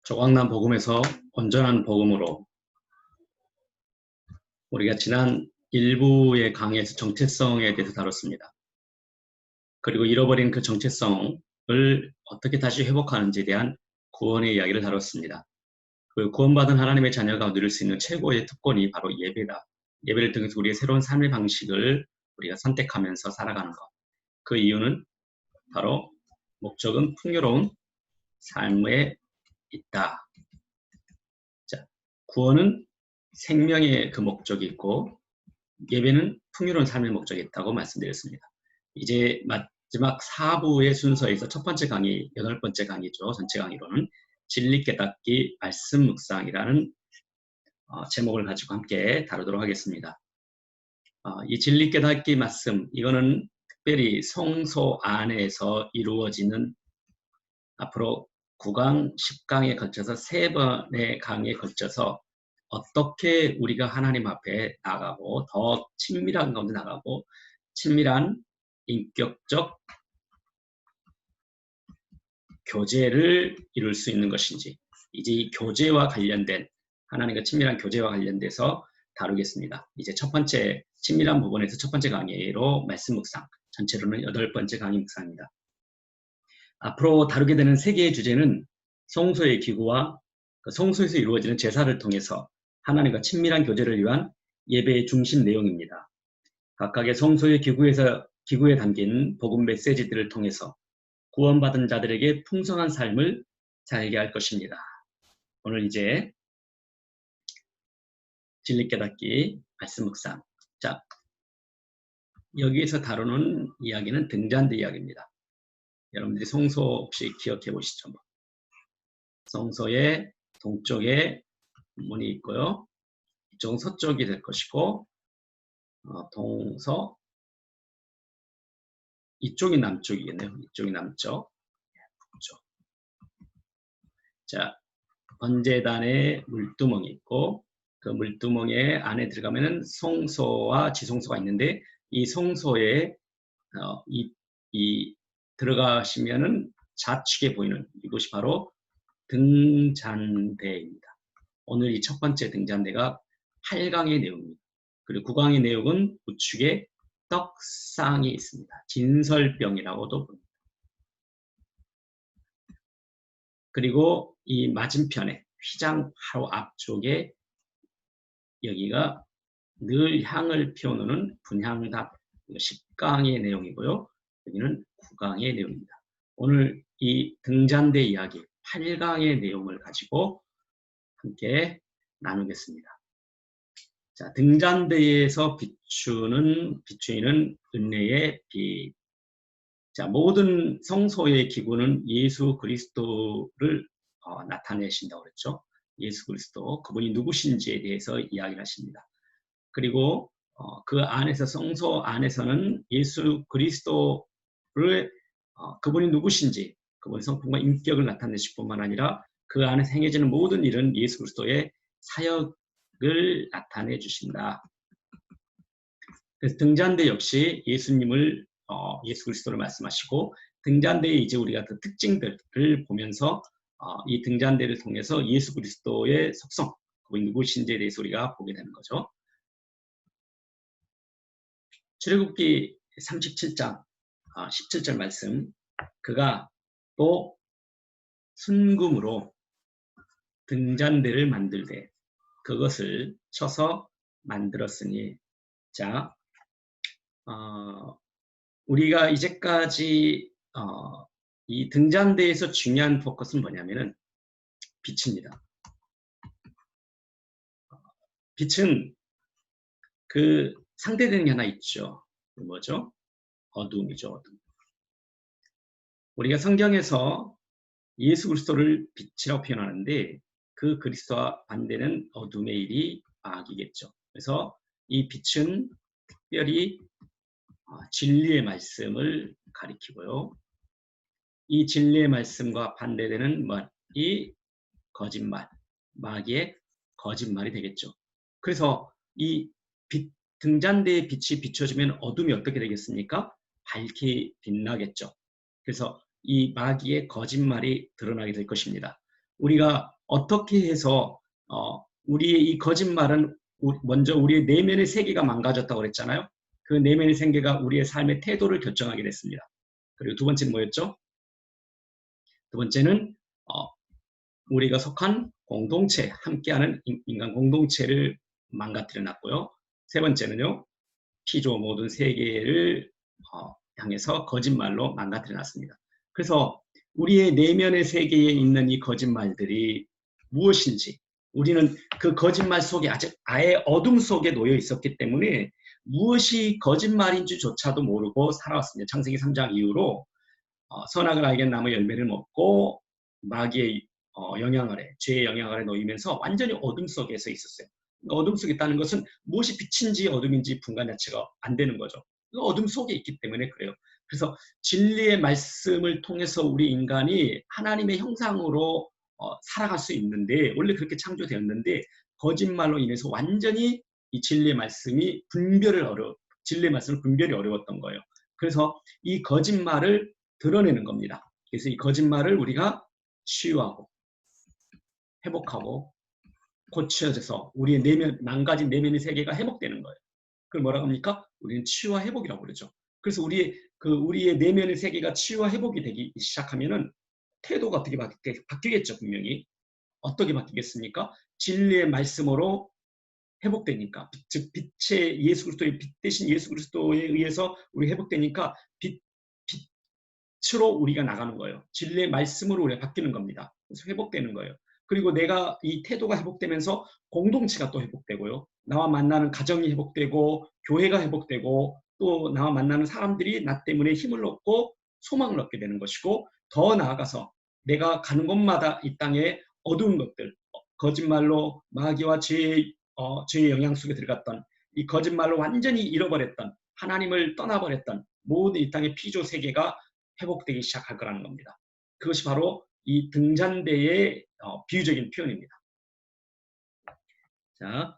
조각난 복음에서 온전한 복음으로 우리가 지난 일부의 강의에서 정체성에 대해서 다뤘습니다. 그리고 잃어버린 그 정체성을 어떻게 다시 회복하는지에 대한 구원의 이야기를 다뤘습니다. 그 구원받은 하나님의 자녀가 누릴 수 있는 최고의 특권이 바로 예배다. 예배를 통해서 우리의 새로운 삶의 방식을 우리가 선택하면서 살아가는 것. 그 이유는 바로 목적은 풍요로운 삶에 있다. 자, 구원은 생명의 그 목적이 있고 예배는 풍요로운 삶의 목적이 있다고 말씀드렸습니다. 이제 마지막 4부의 순서에서 첫 번째 강의, 8번째 강의죠. 전체 강의로는 진리 깨닫기 말씀 묵상이라는 제목을 가지고 함께 다루도록 하겠습니다. 이 진리 깨닫기 말씀, 이거는 특별히 성소 안에서 이루어지는 앞으로 9강, 10강에 걸쳐서 3번의 강의에 걸쳐서 어떻게 우리가 하나님 앞에 나가고 더 친밀한 가운데 나가고 친밀한 인격적 교제를 이룰 수 있는 것인지 이제 이 교제와 관련된 하나님과 친밀한 교제와 관련돼서 다루겠습니다. 이제 첫 번째 친밀한 부분에서 첫 번째 강의로 말씀 묵상, 전체로는 8번째 강의 묵상입니다. 앞으로 다루게 되는 세 개의 주제는 성소의 기구와 성소에서 이루어지는 제사를 통해서 하나님과 친밀한 교제를 위한 예배의 중심 내용입니다. 각각의 성소의 기구에 담긴 복음 메시지들을 통해서 구원받은 자들에게 풍성한 삶을 살게 할 것입니다. 오늘 이제 진리 깨닫기 말씀 묵상. 자, 여기에서 다루는 이야기는 등잔대 이야기입니다. 여러분들이 성소 혹시 기억해 보시죠? 성소의 동쪽에 문이 있고요. 이쪽은 서쪽이 될 것이고 동서 이쪽이 남쪽이겠네요. 이쪽이 남쪽, 북쪽. 자, 번제단에 물두멍이 있고 그 물두멍에 안에 들어가면은 성소와 지성소가 있는데 이 성소에 이 들어가시면은 좌측에 보이는 이곳이 바로 등잔대입니다. 오늘 이 첫 번째 등잔대가 8강의 내용입니다. 그리고 9강의 내용은 우측에 떡상이 있습니다. 진설병이라고도 부릅니다. 그리고 이 맞은편에 휘장 바로 앞쪽에 여기가 늘 향을 피워놓는 분향답 10강의 내용이고요. 여기는 9강의 내용입니다. 오늘 이 등잔대 이야기 8강의 내용을 가지고 함께 나누겠습니다. 자, 등잔대에서 비추이는 은혜의 빛. 자, 모든 성소의 기구는 예수 그리스도를 나타내신다고 그랬죠. 예수 그리스도, 그분이 누구신지에 대해서 이야기를 하십니다. 그리고 그 안에서 성소 안에서는 예수 그리스도를 그분이 누구신지, 그분의 성품과 인격을 나타내실 뿐만 아니라 그 안에서 행해지는 모든 일은 예수 그리스도의 사역을 나타내 주신다. 그래서 등잔대 역시 예수님을 예수 그리스도를 말씀하시고 등잔대의 이제 우리가 그 특징들을 보면서 이 등잔대를 통해서 예수 그리스도의 속성, 그분이 누구신지에 대해서 우리가 보게 되는 거죠. 출애굽기 37장 17절 말씀, 그가 또 순금으로 등잔대를 만들되 그것을 쳐서 만들었으니. 자, 우리가 이제까지 이 등잔대에서 중요한 포커스는 뭐냐면은 빛입니다. 빛은 그 상대되는 게 하나 있죠. 뭐죠? 어둠이죠. 어둠. 우리가 성경에서 예수 그리스도를 빛이라고 표현하는데 그 그리스도와 반대는 어둠의 일이 악이겠죠. 그래서 이 빛은 특별히 진리의 말씀을 가리키고요. 이 진리의 말씀과 반대되는 이 거짓말, 마귀의 거짓말이 되겠죠. 그래서 이 등잔대의 빛이 비춰지면 어둠이 어떻게 되겠습니까? 밝게 빛나겠죠. 그래서 이 마귀의 거짓말이 드러나게 될 것입니다. 우리가 어떻게 해서 우리의 이 거짓말은 먼저 우리의 내면의 세계가 망가졌다고 그랬잖아요. 그 내면의 세계가 우리의 삶의 태도를 결정하게 됐습니다. 그리고 두 번째는 뭐였죠? 두 번째는 우리가 속한 공동체, 함께하는 인간 공동체를 망가뜨려 놨고요. 세 번째는요, 피조 모든 세계를 향해서 거짓말로 망가뜨려 놨습니다. 그래서 우리의 내면의 세계에 있는 이 거짓말들이 무엇인지, 우리는 그 거짓말 속에 아예 어둠 속에 놓여 있었기 때문에 무엇이 거짓말인지조차도 모르고 살아왔습니다. 창세기 3장 이후로 선악을 알게 나무 열매를 먹고 마귀의 영향 아래, 죄의 영향 아래 놓이면서 완전히 어둠 속에서 있었어요. 어둠 속에 있다는 것은 무엇이 빛인지 어둠인지 분간 자체가 안 되는 거죠. 어둠 속에 있기 때문에 그래요. 그래서 진리의 말씀을 통해서 우리 인간이 하나님의 형상으로 살아갈 수 있는데, 원래 그렇게 창조되었는데 거짓말로 인해서 완전히 이 진리의 말씀이 진리의 말씀을 분별이 어려웠던 거예요. 그래서 이 거짓말을 드러내는 겁니다. 그래서 이 거짓말을 우리가 치유하고 회복하고 고쳐져서 우리의 망가진 내면의 세계가 회복되는 거예요. 그걸 뭐라고 합니까? 우리는 치유와 회복이라고 그러죠. 그래서 우리의 내면의 세계가 치유와 회복이 되기 시작하면은 태도가 어떻게 바뀌겠죠, 분명히. 어떻게 바뀌겠습니까? 진리의 말씀으로 회복되니까, 즉 빛의 예수 그리스도의 빛 대신 예수 그리스도에 의해서 우리 회복되니까 빛으로 우리가 나가는 거예요. 진리의 말씀으로 우리가 바뀌는 겁니다. 그래서 회복되는 거예요. 그리고 내가 이 태도가 회복되면서 공동체가 또 회복되고요. 나와 만나는 가정이 회복되고 교회가 회복되고 또 나와 만나는 사람들이 나 때문에 힘을 얻고 소망을 얻게 되는 것이고, 더 나아가서 내가 가는 곳마다 이 땅에 어두운 것들, 거짓말로 마귀와 죄의 영향 속에 들어갔던, 이 거짓말로 완전히 잃어버렸던, 하나님을 떠나버렸던 모든 이 땅의 피조 세계가 회복되기 시작할 거라는 겁니다. 그것이 바로 이 등잔대의 비유적인 표현입니다. 자,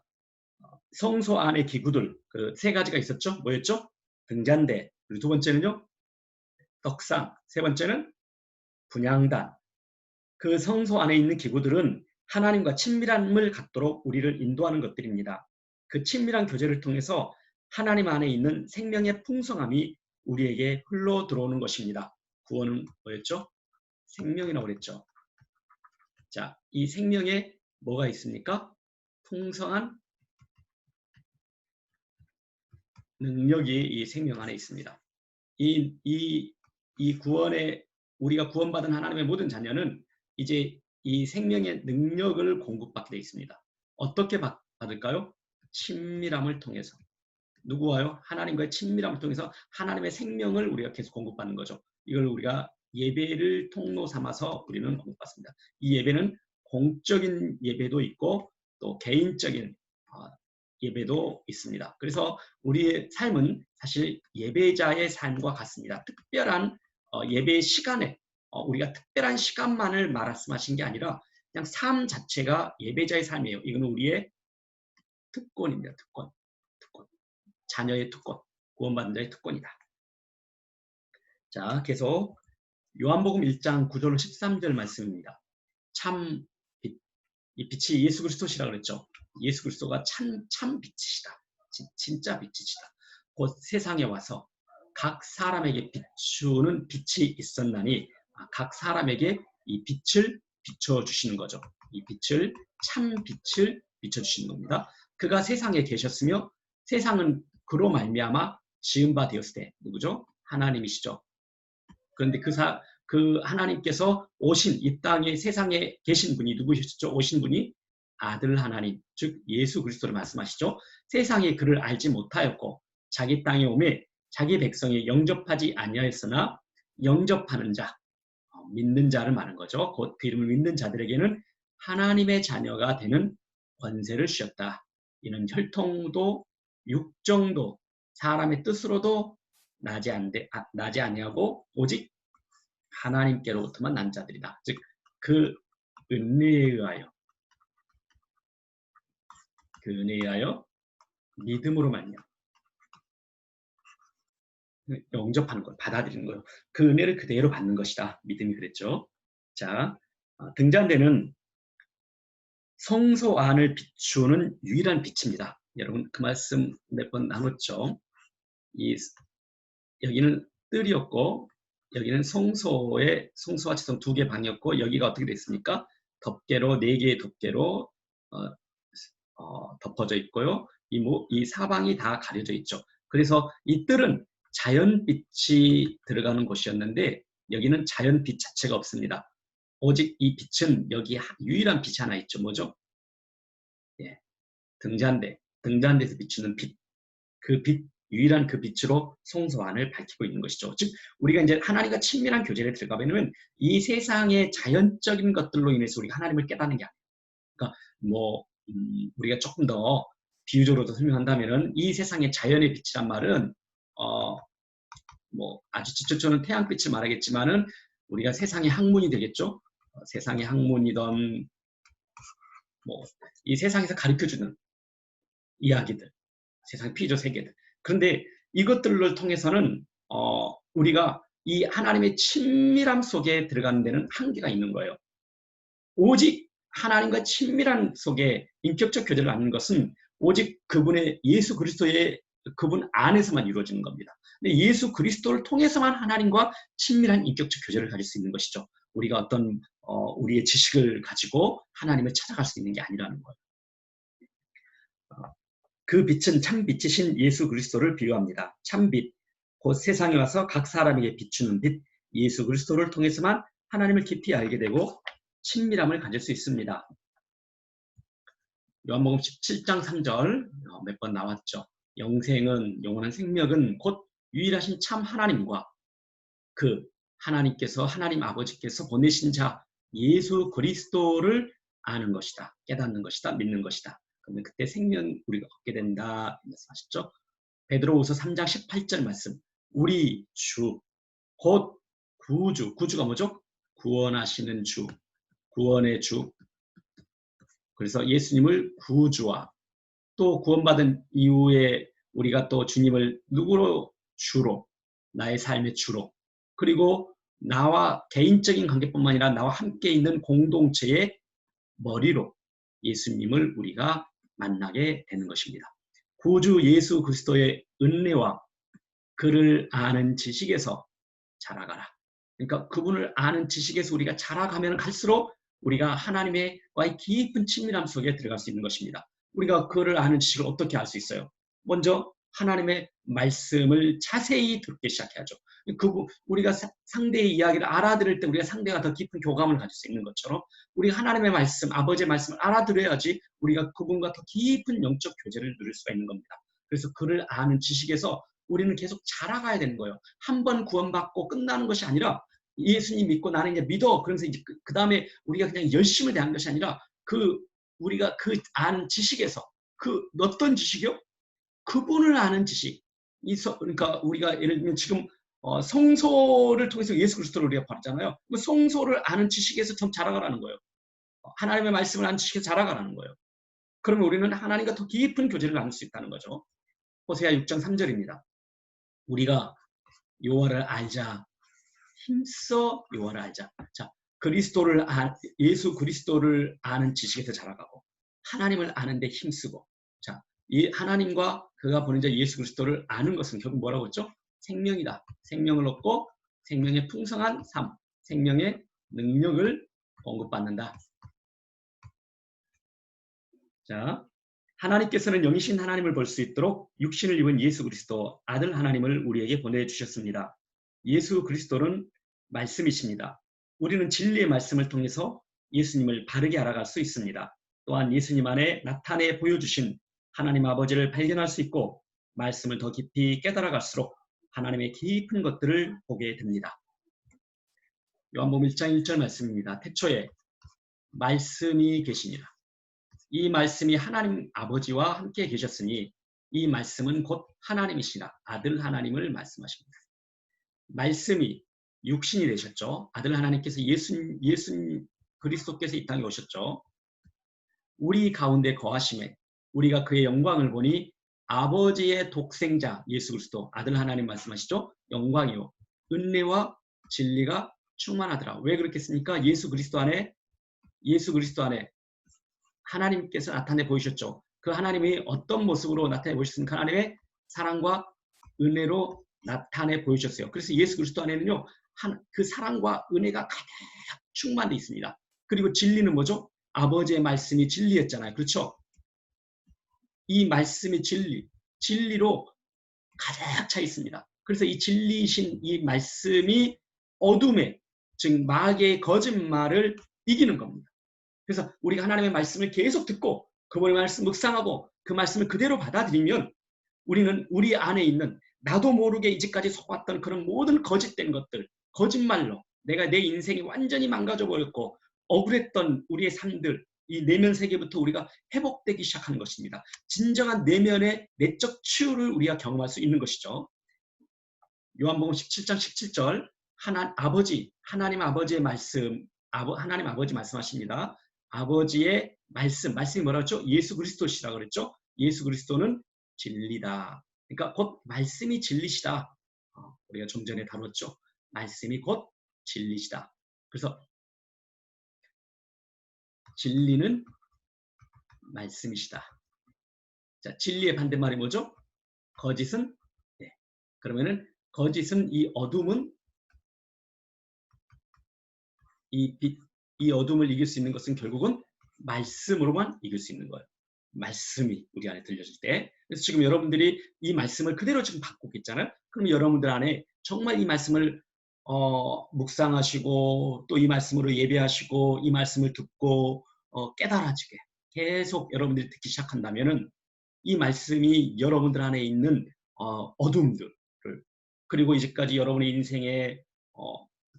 성소 안의 기구들, 그 세 가지가 있었죠. 뭐였죠? 등잔대. 그리고 두 번째는요, 떡상. 세 번째는 분향단. 그 성소 안에 있는 기구들은 하나님과 친밀함을 갖도록 우리를 인도하는 것들입니다. 그 친밀한 교제를 통해서 하나님 안에 있는 생명의 풍성함이 우리에게 흘러 들어오는 것입니다. 구원은 뭐였죠? 생명이라고 그랬죠. 자, 이 생명에 뭐가 있습니까? 풍성한 능력이 이 생명 안에 있습니다. 이 구원에, 우리가 구원받은 하나님의 모든 자녀는 이제 이 생명의 능력을 공급받게 되어 있습니다. 어떻게 받을까요? 친밀함을 통해서. 누구와요? 하나님과의 친밀함을 통해서 하나님의 생명을 우리가 계속 공급받는 거죠. 이걸 우리가 예배를 통로 삼아서 우리는 공급받습니다. 이 예배는 공적인 예배도 있고 또 개인적인 예배도 있습니다. 그래서 우리의 삶은 사실 예배자의 삶과 같습니다. 특별한 예배의 시간에 우리가 특별한 시간만을 말씀하신 게 아니라 그냥 삶 자체가 예배자의 삶이에요. 이건 우리의 특권입니다. 특권. 자녀의 특권, 구원받은 자의 특권이다. 자, 계속 요한복음 1장 9절 13절 말씀입니다. 참 빛, 이 빛이 예수 그리스도시라 그랬죠. 예수 그리스도가 참 빛이시다. 진짜 빛이시다. 곧 세상에 와서 각 사람에게 비추는 빛이 있었나니 각 사람에게 이 빛을 비춰주시는 거죠. 이 빛을, 참 빛을 비춰주시는 겁니다. 그가 세상에 계셨으며 세상은 그로 말미암아 지은 바 되었을 때 누구죠? 하나님이시죠. 그런데 그 하나님께서 오신 이 땅에 세상에 계신 분이 누구셨죠? 오신 분이 아들 하나님, 즉 예수 그리스도를 말씀하시죠. 세상에 그를 알지 못하였고 자기 땅에 오매 자기 백성이 영접하지 아니하였으나 영접하는 자, 믿는 자를 말하는 거죠. 곧 그 이름을 믿는 자들에게는 하나님의 자녀가 되는 권세를 주셨다. 이는 혈통도 육정도 사람의 뜻으로도 나지 아니하고 오직 하나님께로부터만 난 자들이다. 즉 그 은혜에 의하여 믿음으로 말미암아 영접하는 것, 받아들이는 거예요. 그 은혜를 그대로 받는 것이다. 믿음이 그랬죠. 자, 등잔대는 성소 안을 비추는 유일한 빛입니다. 여러분 그 말씀 몇 번 나눴죠. 여기는 뜰이었고 여기는 성소와 지성 두 개 방이었고 여기가 어떻게 됐습니까? 덮개로 4개의 덮개로 덮어져 있고요. 이 사방이 다 가려져 있죠. 그래서 이 뜰은 자연빛이 들어가는 곳이었는데 여기는 자연빛 자체가 없습니다. 오직 이 빛은 여기 유일한 빛이 하나 있죠. 뭐죠? 예, 등잔대에서 비추는 빛. 그 빛, 유일한 그 빛으로 성소 안을 밝히고 있는 것이죠. 즉 우리가 이제 하나님과 친밀한 교제를 들어가면 이 세상의 자연적인 것들로 인해서 우리가 하나님을 깨닫는 게 아니에요. 그러니까 우리가 조금 더 비유적으로 설명한다면은 이 세상의 자연의 빛이란 말은 아주 직접적으로는 태양빛을 말하겠지만은 우리가 세상의 학문이 되겠죠. 세상의 학문이던 이 세상에서 가르쳐주는 이야기들, 세상 피조 세계들. 그런데 이것들을 통해서는 우리가 이 하나님의 친밀함 속에 들어가는 데는 한계가 있는 거예요. 오직 하나님과 친밀한 속에 인격적 교제를 갖는 것은 오직 그분의 예수 그리스도의 그분 안에서만 이루어지는 겁니다. 근데 예수 그리스도를 통해서만 하나님과 친밀한 인격적 교제를 가질 수 있는 것이죠. 우리가 어떤 우리의 지식을 가지고 하나님을 찾아갈 수 있는 게 아니라는 거예요. 그 빛은 참 빛이신 예수 그리스도를 비유합니다. 참 빛, 곧 세상에 와서 각 사람에게 비추는 빛, 예수 그리스도를 통해서만 하나님을 깊이 알게 되고 친밀함을 가질 수 있습니다. 요한복음 17장 3절 몇 번 나왔죠. 영생은, 영원한 생명은 곧 유일하신 참 하나님과 그 하나님께서, 하나님 아버지께서 보내신 자 예수 그리스도를 아는 것이다. 깨닫는 것이다. 믿는 것이다. 그러면 그때 생명 우리가 얻게 된다 말씀하셨죠. 베드로후서 3장 18절 말씀. 우리 주, 곧 구주가 뭐죠? 구원하시는 주, 구원의 주. 그래서 예수님을 구주와 또 구원받은 이후에 우리가 또 주님을 누구로 주로, 나의 삶의 주로, 그리고 나와 개인적인 관계뿐만 아니라 나와 함께 있는 공동체의 머리로 예수님을 우리가 만나게 되는 것입니다. 구주 예수 그리스도의 은혜와 그를 아는 지식에서 자라가라. 그러니까 그분을 아는 지식에서 우리가 자라가면 갈수록 우리가 하나님과의 깊은 친밀함 속에 들어갈 수 있는 것입니다. 우리가 그를 아는 지식을 어떻게 알 수 있어요? 먼저 하나님의 말씀을 자세히 듣기 시작해야죠. 우리가 상대의 이야기를 알아들을 때 우리가 상대가 더 깊은 교감을 가질 수 있는 것처럼 우리가 하나님의 말씀, 아버지의 말씀을 알아들어야지 우리가 그분과 더 깊은 영적 교제를 누릴 수가 있는 겁니다. 그래서 그를 아는 지식에서 우리는 계속 자라가야 되는 거예요. 한 번 구원받고 끝나는 것이 아니라 예수님 믿고 나는 이제 믿어. 그러면서 이제 그 다음에 우리가 그냥 열심을 대하는 것이 아니라 우리가 그 아는 지식에서 어떤 지식이요? 그분을 아는 지식. 그러니까 우리가 예를 들면 지금 성소를 통해서 예수 그리스도를 우리가 봤잖아요. 그 성소를 아는 지식에서 좀 자라가라는 거예요. 하나님의 말씀을 아는 지식에서 자라가라는 거예요. 그러면 우리는 하나님과 더 깊은 교제를 나눌 수 있다는 거죠. 호세아 6장 3절입니다. 우리가 여호와를 알자. 힘써 여호와를 알자. 자, 예수 그리스도를 아는 지식에서 자라가고 하나님을 아는데 힘쓰고 자, 이 하나님과 그가 보낸 자 예수 그리스도를 아는 것은 결국 뭐라고 했죠? 생명이다. 생명을 얻고 생명의 풍성한 삶, 생명의 능력을 공급받는다. 자, 하나님께서는 영이신 하나님을 볼 수 있도록 육신을 입은 예수 그리스도 아들 하나님을 우리에게 보내주셨습니다. 예수 그리스도는 말씀이십니다. 우리는 진리의 말씀을 통해서 예수님을 바르게 알아갈 수 있습니다. 또한 예수님 안에 나타내 보여주신 하나님 아버지를 발견할 수 있고 말씀을 더 깊이 깨달아갈수록 하나님의 깊은 것들을 보게 됩니다. 요한복음 1장 1절 말씀입니다. 태초에 말씀이 계시니라. 이 말씀이 하나님 아버지와 함께 계셨으니 이 말씀은 곧 하나님이시라. 아들 하나님을 말씀하십니다. 말씀이 육신이 되셨죠. 아들 하나님께서 예수 그리스도께서 이 땅에 오셨죠. 우리 가운데 거하심에 우리가 그의 영광을 보니 아버지의 독생자 예수 그리스도 아들 하나님 말씀하시죠. 영광이요 은혜와 진리가 충만하더라. 왜 그렇겠습니까? 예수 그리스도 안에 하나님께서 나타내 보이셨죠. 그 하나님이 어떤 모습으로 나타내 보이셨습니까? 하나님의 사랑과 은혜로 나타내 보이셨어요. 그래서 예수 그리스도 안에는요, 그 사랑과 은혜가 가득 충만되어 있습니다. 그리고 진리는 뭐죠? 아버지의 말씀이 진리였잖아요. 그렇죠? 이 말씀이 진리로 가득 차 있습니다. 그래서 이 진리이신 이 말씀이 어둠에, 즉 마귀의 거짓말을 이기는 겁니다. 그래서 우리가 하나님의 말씀을 계속 듣고 그분의 말씀 묵상하고 그 말씀을 그대로 받아들이면 우리는 우리 안에 있는 나도 모르게 이제까지 속았던 그런 모든 거짓된 것들, 거짓말로 내가 내 인생이 완전히 망가져 버렸고 억울했던 우리의 삶들, 이 내면 세계부터 우리가 회복되기 시작하는 것입니다. 진정한 내면의 내적 치유를 우리가 경험할 수 있는 것이죠. 요한복음 17장 17절 하나님 아버지의 말씀, 하나님 아버지 말씀하십니다. 아버지의 말씀이 뭐라고 했죠? 예수 그리스도시라고 그랬죠? 예수 그리스도는 진리다. 그러니까 곧 말씀이 진리시다. 우리가 좀 전에 다뤘죠? 말씀이 곧 진리시다. 그래서 진리는 말씀이시다. 자, 진리의 반대말이 뭐죠? 거짓은? 네. 그러면은 거짓은 이 어둠은 이 어둠을 이길 수 있는 것은 결국은 말씀으로만 이길 수 있는 거예요. 말씀이 우리 안에 들려질 때. 그래서 지금 여러분들이 이 말씀을 그대로 지금 받고 있잖아요. 그럼 여러분들 안에 정말 이 말씀을 묵상하시고 또 이 말씀으로 예배하시고 이 말씀을 듣고 깨달아지게 계속 여러분들이 듣기 시작한다면은 이 말씀이 여러분들 안에 있는 어둠들을 그리고 이제까지 여러분의 인생에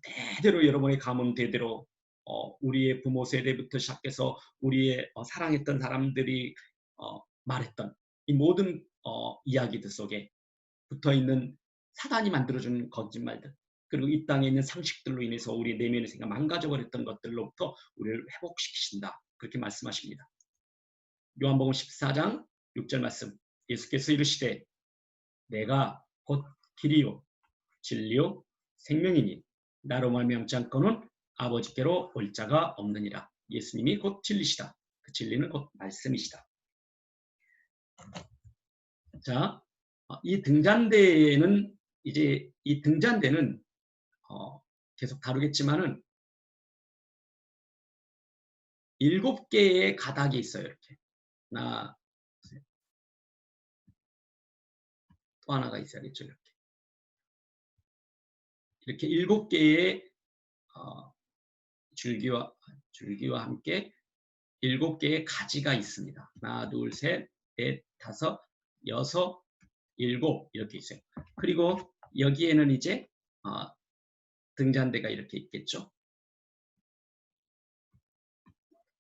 대대로 여러분의 가문 대대로 우리의 부모 세대부터 시작해서 우리의 사랑했던 사람들이 말했던 이 모든 이야기들 속에 붙어있는 사단이 만들어주는 거짓말들 그리고 이 땅에 있는 상식들로 인해서 우리 내면의 생각 망가져버렸던 것들로부터 우리를 회복시키신다. 그렇게 말씀하십니다. 요한복음 14장 6절 말씀 예수께서 이르시되 내가 곧 길이요 진리요 생명이니 나로 말미암지 않고는 아버지께로 올 자가 없느니라. 예수님이 곧 진리시다. 그 진리는 곧 말씀이시다. 자, 이 등잔대는 이제 이 등잔대는 계속 다루겠지만은 7개의 가닥이 있어요. 이렇게 하나, 또 하나가 있어야겠죠. 이렇게 7개의 줄기와 함께 7개의 가지가 있습니다. 하나, 둘, 셋, 넷, 다섯, 여섯, 일곱 이렇게 있어요. 그리고 여기에는 이제 등잔대가 이렇게 있겠죠.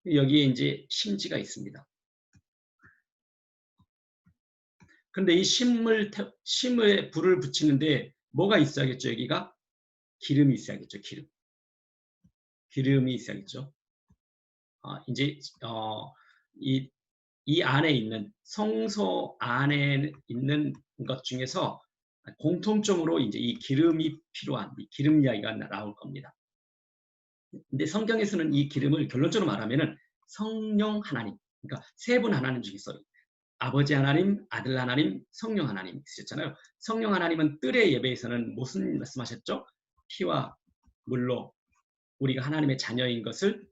여기에 이제 심지가 있습니다. 근데 이 심에 불을 붙이는데 뭐가 있어야겠죠? 여기가 기름이 있어야겠죠. 기름이 있어야겠죠. 이제 이 안에 있는 성소 안에 있는 것 중에서 공통적으로 이제 이 기름이 필요한 이 기름 이야기가 나올 겁니다. 근데 성경에서는 이 기름을 결론적으로 말하면은 성령 하나님, 그러니까 세 분 하나님 중에서 아버지 하나님, 아들 하나님, 성령 하나님 있으셨잖아요. 성령 하나님은 뜰의 예배에서는 무슨 말씀하셨죠? 피와 물로 우리가 하나님의 자녀인 것을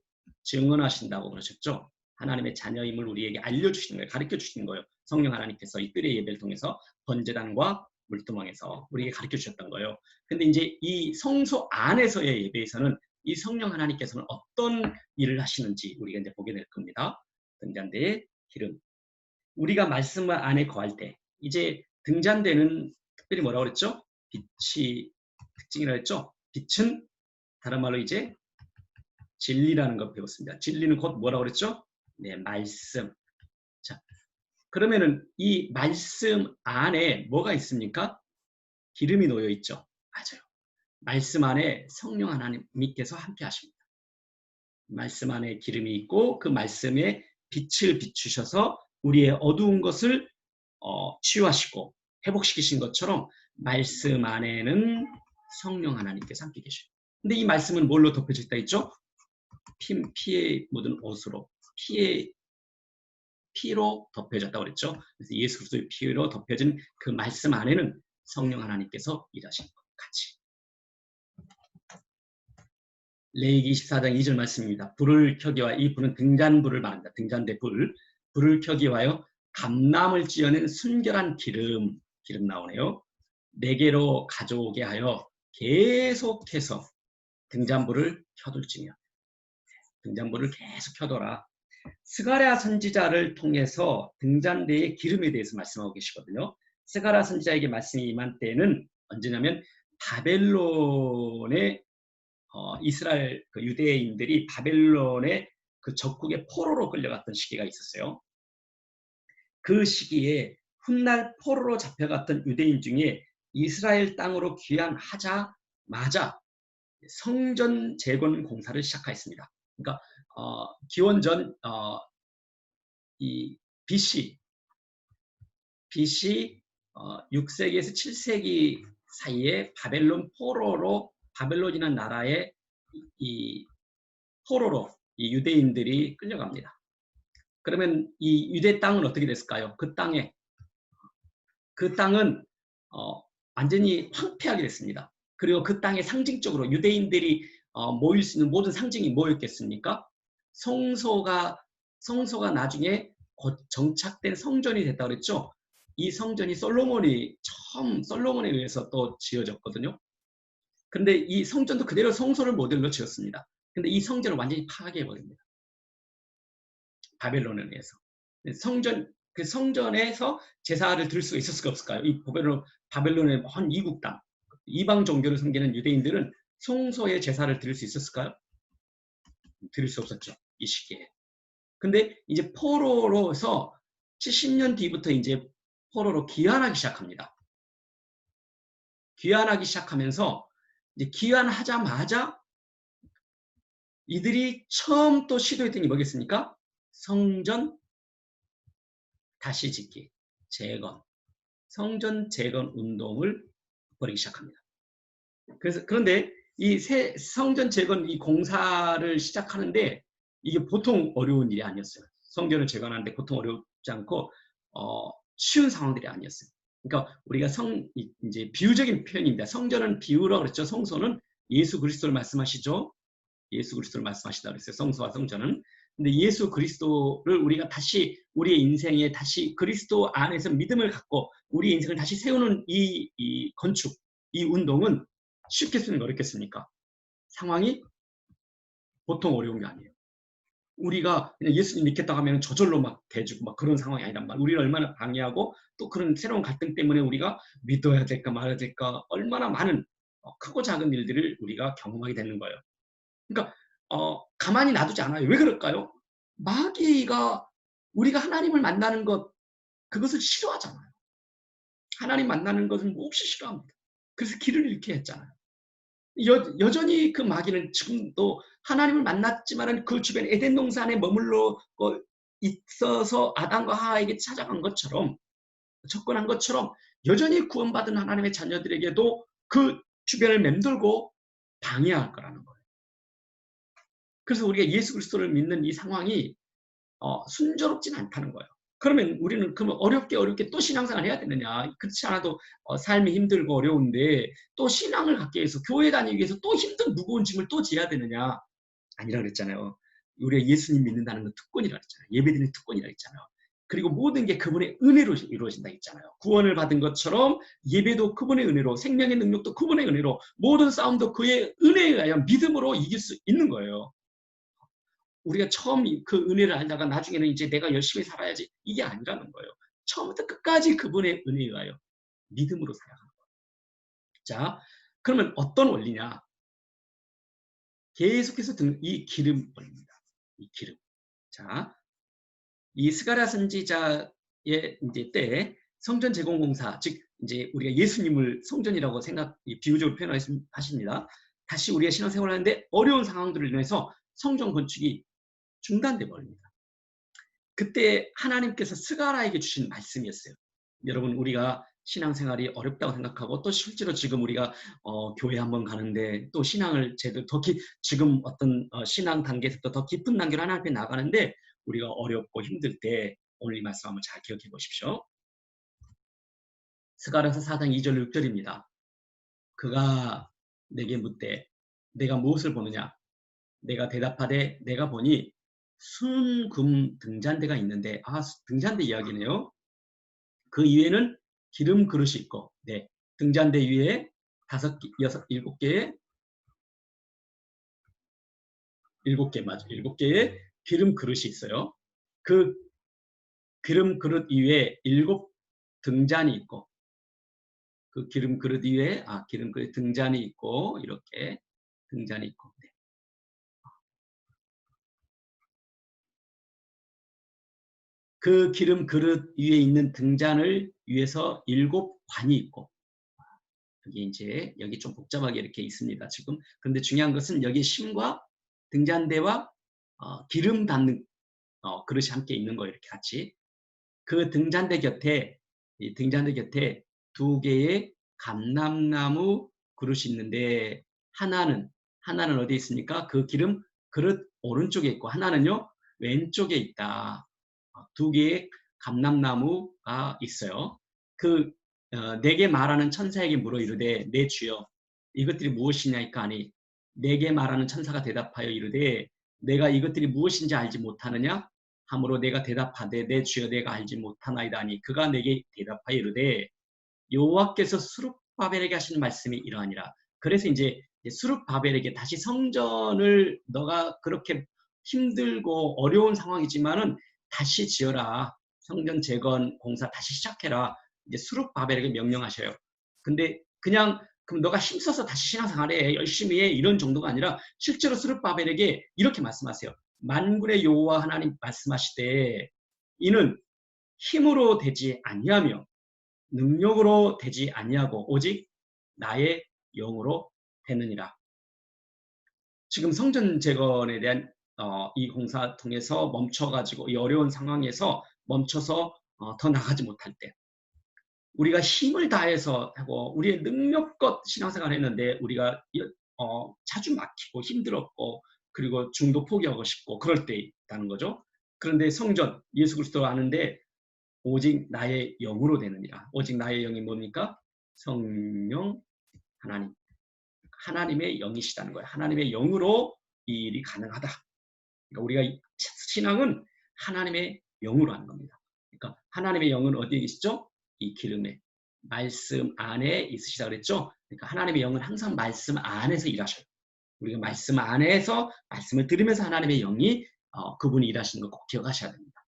증언하신다고 그러셨죠. 하나님의 자녀임을 우리에게 알려주시는 거예요. 가르쳐주시는 거예요. 성령 하나님께서 이 뜰의 예배를 통해서 번제단과 물두멍에서 우리에게 가르쳐주셨던 거예요. 근데 이제 이 성소 안에서의 예배에서는 이 성령 하나님께서는 어떤 일을 하시는지 우리가 이제 보게 될 겁니다. 등잔대의 기름. 우리가 말씀 안에 거할 때 이제 등잔대는 특별히 뭐라고 그랬죠? 빛이 특징이라고 했죠? 빛은 다른 말로 이제 진리라는 걸 배웠습니다. 진리는 곧 뭐라고 그랬죠? 네, 말씀. 자, 그러면은 이 말씀 안에 뭐가 있습니까? 기름이 놓여 있죠. 맞아요. 말씀 안에 성령 하나님께서 함께 하십니다. 말씀 안에 기름이 있고 그 말씀에 빛을 비추셔서 우리의 어두운 것을 치유하시고 회복시키신 것처럼 말씀 안에는 성령 하나님께서 함께 계셔요. 근데 이 말씀은 뭘로 덮여져 있다 했죠? 피에 묻은 옷으로 피에 피로 덮여졌다고 그랬죠. 그래서 예수 그리스도의 피로 덮여진 그 말씀 안에는 성령 하나님께서 일하신 것 같이. 레위기 24장 2절 말씀입니다. 불을 켜기 위하여, 이 불은 등잔불을 말합니다. 등잔대 불. 불을 켜기 위하여 감람을 찧어낸 순결한 기름 나오네요. 4개로 가져오게 하여 계속해서 등잔불을 켜둘지며. 등잔불을 계속 켜둬라. 스가랴 선지자를 통해서 등잔대의 기름에 대해서 말씀하고 계시거든요. 스가랴 선지자에게 말씀이 임한 때는 언제냐면 바벨론의 이스라엘 그 유대인들이 바벨론의 그 적국의 포로로 끌려갔던 시기가 있었어요. 그 시기에 훗날 포로로 잡혀갔던 유대인 중에 이스라엘 땅으로 귀환하자마자 성전 재건 공사를 시작하였습니다. 그러니까 기원전 이 BC 6세기에서 7세기 사이에 바벨론이라는 나라의 이 포로로 이 유대인들이 끌려갑니다. 그러면 이 유대 땅은 어떻게 됐을까요? 그 땅은 완전히 황폐하게 됐습니다. 그리고 그 땅에 상징적으로 유대인들이 모일 수 있는 모든 상징이 뭐였겠습니까? 성소가 나중에 곧 정착된 성전이 됐다고 그랬죠. 이 성전이 솔로몬에 의해서 또 지어졌거든요. 근데 이 성전도 그대로 성소를 모델로 지었습니다. 근데 이 성전을 완전히 파괴해버립니다. 바벨론에 의해서. 그 성전에서 제사를 드릴 수가 있었을까 없을까요? 이 바벨론의 한 이국 땅, 이방 종교를 섬기는 유대인들은 성소에 제사를 드릴 수 있었을까요? 드릴 수 없었죠. 이 시기에. 근데 이제 포로로서 70년 뒤부터 이제 포로로 귀환하기 시작합니다. 귀환하기 시작하면서 이제 귀환하자마자 이들이 처음 또 시도했던 게 뭐겠습니까? 성전 다시 짓기, 재건, 성전 재건 운동을 벌이기 시작합니다. 그런데 이 성전 재건 이 공사를 시작하는데 이게 보통 어려운 일이 아니었어요. 성전을 재건하는데 보통 어렵지 않고 쉬운 상황들이 아니었어요. 그러니까 우리가 이제 비유적인 표현입니다. 성전은 비유라고 그랬죠. 성소는 예수 그리스도를 말씀하시죠. 예수 그리스도를 말씀하시다 그랬어요. 성소와 성전은. 근데 예수 그리스도를 우리가 다시 우리의 인생에 다시 그리스도 안에서 믿음을 갖고 우리의 인생을 다시 세우는 이 건축, 이 운동은 쉽겠습니까? 어렵겠습니까? 상황이 보통 어려운 게 아니에요. 우리가 그냥 예수님 믿겠다고 하면 저절로 막 대주고 막 그런 상황이 아니란 말이에요. 우리를 얼마나 방해하고 또 그런 새로운 갈등 때문에 우리가 믿어야 될까 말아야 될까 얼마나 많은 크고 작은 일들을 우리가 경험하게 되는 거예요. 그러니까 가만히 놔두지 않아요. 왜 그럴까요? 마귀가 우리가 하나님을 만나는 것 그것을 싫어하잖아요. 하나님 만나는 것은 몹시 싫어합니다. 그래서 길을 잃게 했잖아요. 여전히 그 마귀는 지금도 하나님을 만났지만 그 주변 에덴 동산에 머물러 있어서 아담과 하와에게 찾아간 것처럼 접근한 것처럼 여전히 구원받은 하나님의 자녀들에게도 그 주변을 맴돌고 방해할 거라는 거예요. 그래서 우리가 예수 그리스도를 믿는 이 상황이 순조롭진 않다는 거예요. 그러면 우리는 어렵게 또 신앙생활을 해야 되느냐? 그렇지 않아도 삶이 힘들고 어려운데 또 신앙을 갖기 위해서 교회 다니기 위해서 또 힘든 무거운 짐을 또 지어야 되느냐? 아니라 그랬잖아요. 우리가 예수님 믿는다는 건 특권이라 그랬잖아요. 예배드리는 특권이라 했잖아요. 그리고 모든 게 그분의 은혜로 이루어진다 했잖아요. 구원을 받은 것처럼 예배도 그분의 은혜로, 생명의 능력도 그분의 은혜로, 모든 싸움도 그의 은혜에 의하여 믿음으로 이길 수 있는 거예요. 우리가 처음 그 은혜를 알다가 나중에는 이제 내가 열심히 살아야지 이게 아니라는 거예요. 처음부터 끝까지 그분의 은혜에 의하여 믿음으로 살아가는 거예요. 자, 그러면 어떤 원리냐? 계속해서 이 기름 원리입니다. 이 기름. 자, 이 스가랴 선지자의 이제 때 성전 재건 공사, 즉 이제 우리가 예수님을 성전이라고 비유적으로 표현하십니다. 다시 우리가 신앙생활을 하는데 어려운 상황들을 인해서 성전 건축이 중단돼 버립니다. 그때 하나님께서 스가랴에게 주신 말씀이었어요. 여러분 우리가 신앙생활이 어렵다고 생각하고 또 실제로 지금 우리가 교회 한번 가는데 또 신앙을 제대로 지금 어떤 신앙 단계에서 더 깊은 단계로 하나님 앞에 나가는데 우리가 어렵고 힘들 때 오늘 이 말씀 한번 잘 기억해 보십시오. 스가랴서 4장 2절 6절입니다. 그가 내게 묻되 내가 무엇을 보느냐? 내가 대답하되 내가 보니 순금 등잔대가 있는데, 등잔대 이야기네요. 그 위에는 기름 그릇이 있고, 네, 등잔대 위에 7개의 기름 그릇이 있어요. 그 기름 그릇 위에 7등잔이 있고, 그 기름 그릇 위에 기름 그릇 등잔이 있고, 이렇게 등잔이 있고, 네. 그 기름 그릇 위에 있는 등잔을 위해서 7관이 있고, 여기 좀 복잡하게 이렇게 있습니다. 지금. 그런데 중요한 것은 여기 심과 등잔대와 기름 담는 그릇이 함께 있는 거예요. 이렇게 같이. 그 등잔대 곁에 2개의 감람나무 그릇이 있는데, 하나는 어디에 있습니까? 그 기름 그릇 오른쪽에 있고, 하나는요 왼쪽에 있다. 2개의 감람나무가 있어요. 내게 말하는 천사에게 물어 이르되 내 주여 이것들이 무엇이냐이까 하니, 내게 말하는 천사가 대답하여 이르되 내가 이것들이 무엇인지 알지 못하느냐 하므로 내가 대답하되 내 주여 내가 알지 못하나이다 하니, 그가 내게 대답하여 이르되 여호와께서 스룹바벨에게 하시는 말씀이 이러하니라. 그래서 이제 스룹바벨에게 다시 성전을 너가 그렇게 힘들고 어려운 상황이지만은 다시 지어라. 성전 재건 공사 다시 시작해라. 이제 스룹바벨에게 명령하셔요. 근데 그냥 그럼 너가 힘써서 다시 신앙생활해 열심히 해 이런 정도가 아니라, 실제로 스룹바벨에게 이렇게 말씀하세요. 만군의 여호와 하나님 말씀하시되 이는 힘으로 되지 아니하며 능력으로 되지 아니하고 오직 나의 영으로 되느니라. 지금 성전 재건에 대한 이 공사 통해서 멈춰가지고 이 어려운 상황에서 멈춰서 더 나가지 못할 때, 우리가 힘을 다해서 하고 우리의 능력껏 신앙생활을 했는데 우리가 자주 막히고 힘들었고 그리고 중도 포기하고 싶고 그럴 때 있다는 거죠. 그런데 성전 예수 그리스도를 아는데 오직 나의 영으로 되느니라. 오직 나의 영이 뭡니까? 성령 하나님. 하나님의 영이시다는 거예요. 하나님의 영으로 이 일이 가능하다. 그러니까 우리가 신앙은 하나님의 영으로 하는 겁니다. 그러니까 하나님의 영은 어디에 계시죠? 이 기름에 말씀 안에 있으시다 그랬죠? 그러니까 하나님의 영은 항상 말씀 안에서 일하셔요. 우리가 말씀 안에서 말씀을 들으면서 하나님의 영이 그분이 일하시는 거 꼭 기억하셔야 됩니다.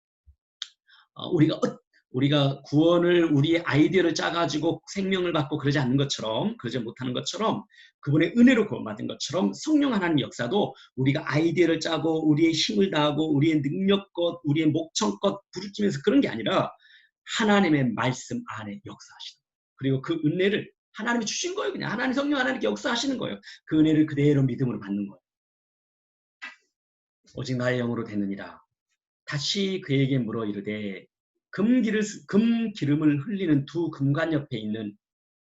우리가 구원을 우리의 아이디어를 짜가지고 생명을 받고 그러지 않는 것처럼, 그러지 못하는 것처럼, 그분의 은혜로 구원받은 것처럼 성령 하나님 역사도 우리가 아이디어를 짜고 우리의 힘을 다하고 우리의 능력껏 우리의 목청껏 부르짖으면서 그런 게 아니라 하나님의 말씀 안에 역사하시는 거예요. 그리고 그 은혜를 하나님이 주신 거예요. 그냥 하나님 성령 하나님께 역사하시는 거예요. 그 은혜를 그대로 믿음으로 받는 거예요. 오직 나의 영으로 되느니라. 다시 그에게 물어 이르되 금 기름을 흘리는 2 금관 옆에 있는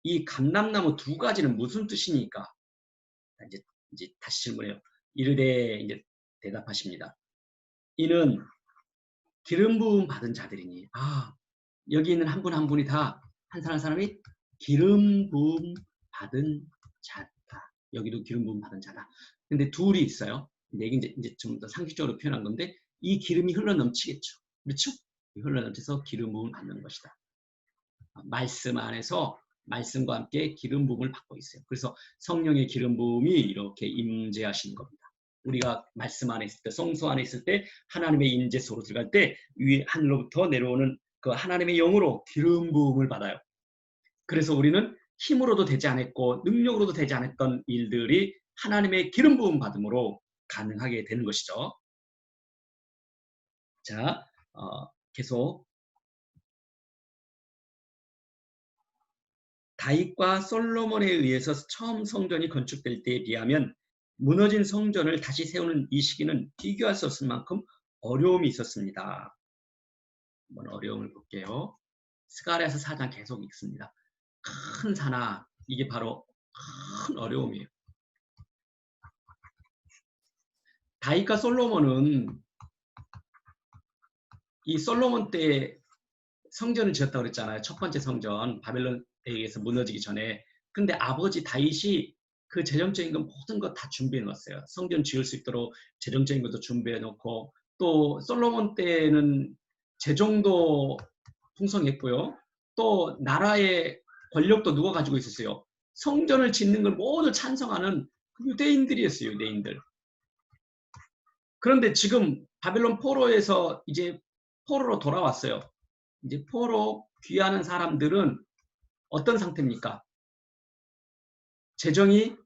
이 감람나무 2가지는 무슨 뜻이니까? 이제 다시 질문해요. 이르되 이제 대답하십니다. 이는 기름 부음 받은 자들이니, 여기 있는 한 분 한 분이 다 한 사람 한 사람이 기름 부음 받은 자다. 여기도 기름 부음 받은 자다. 근데 둘이 있어요. 근데 이게 이제 좀 더 상식적으로 표현한 건데, 이 기름이 흘러 넘치겠죠. 그렇죠? 흘러 넘쳐서 기름 부음을 받는 것이다. 말씀 안에서 말씀과 함께 기름 부음을 받고 있어요. 그래서 성령의 기름 부음이 이렇게 임재하시는 겁니다. 우리가 말씀 안에 있을 때, 성소 안에 있을 때, 하나님의 임재 속으로 들어갈 때 위 하늘로부터 내려오는 그 하나님의 영으로 기름 부음을 받아요. 그래서 우리는 힘으로도 되지 않았고 능력으로도 되지 않았던 일들이 하나님의 기름 부음 받음으로 가능하게 되는 것이죠. 자, 계속 다윗과 솔로몬에 의해서 처음 성전이 건축될 때에 비하면 무너진 성전을 다시 세우는 이 시기는 비교할 수 없을 만큼 어려움이 있었습니다. 한번 어려움을 볼게요. 스가랴서 4장 계속 읽습니다. 큰 산하, 이게 바로 큰 어려움이에요. 다윗과 솔로몬은 이 솔로몬 때 성전을 지었다고 그랬잖아요. 첫 번째 성전, 바벨론에 의해서 무너지기 전에. 근데 아버지 다윗이 그 재정적인 거 모든 거 다 준비해 놓았어요. 성전 지을 수 있도록 재정적인 것도 준비해 놓고, 또 솔로몬 때는 재정도 풍성했고요. 또 나라의 권력도 누가 가지고 있었어요? 성전을 짓는 걸 모두 찬성하는 유대인들이었어요. 유대인들. 그런데 지금 바벨론 포로에서 이제 포로로 돌아왔어요. 이제 포로 귀하는 사람들은 어떤 상태입니까? 재정이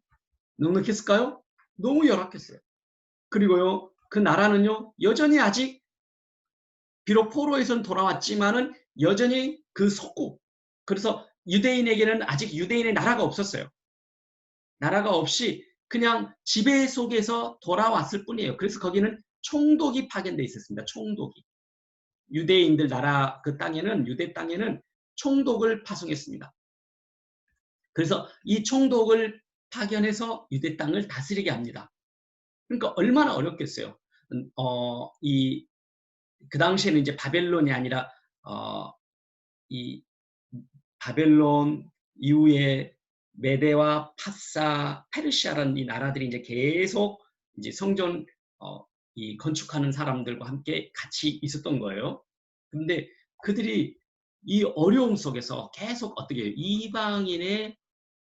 넉넉했을까요? 너무 열악했어요. 그리고요, 그 나라는요, 여전히 아직 비록 포로에선 돌아왔지만은 여전히 그 속국. 그래서 유대인에게는 아직 유대인의 나라가 없었어요. 나라가 없이 그냥 지배 속에서 돌아왔을 뿐이에요. 그래서 거기는 총독이 파견돼 있었습니다. 총독이. 유대인들 나라 그 땅에는, 유대 땅에는 총독을 파송했습니다. 그래서 이 총독을 파견해서 유대 땅을 다스리게 합니다. 그러니까 얼마나 어렵겠어요. 그 당시에는 이제 바벨론이 아니라, 이 바벨론 이후에 메데와 파사, 페르시아라는 이 나라들이 이제 계속 이제 성전 이 건축하는 사람들과 함께 같이 있었던 거예요. 근데 그들이 이 어려움 속에서 계속 어떻게 해요?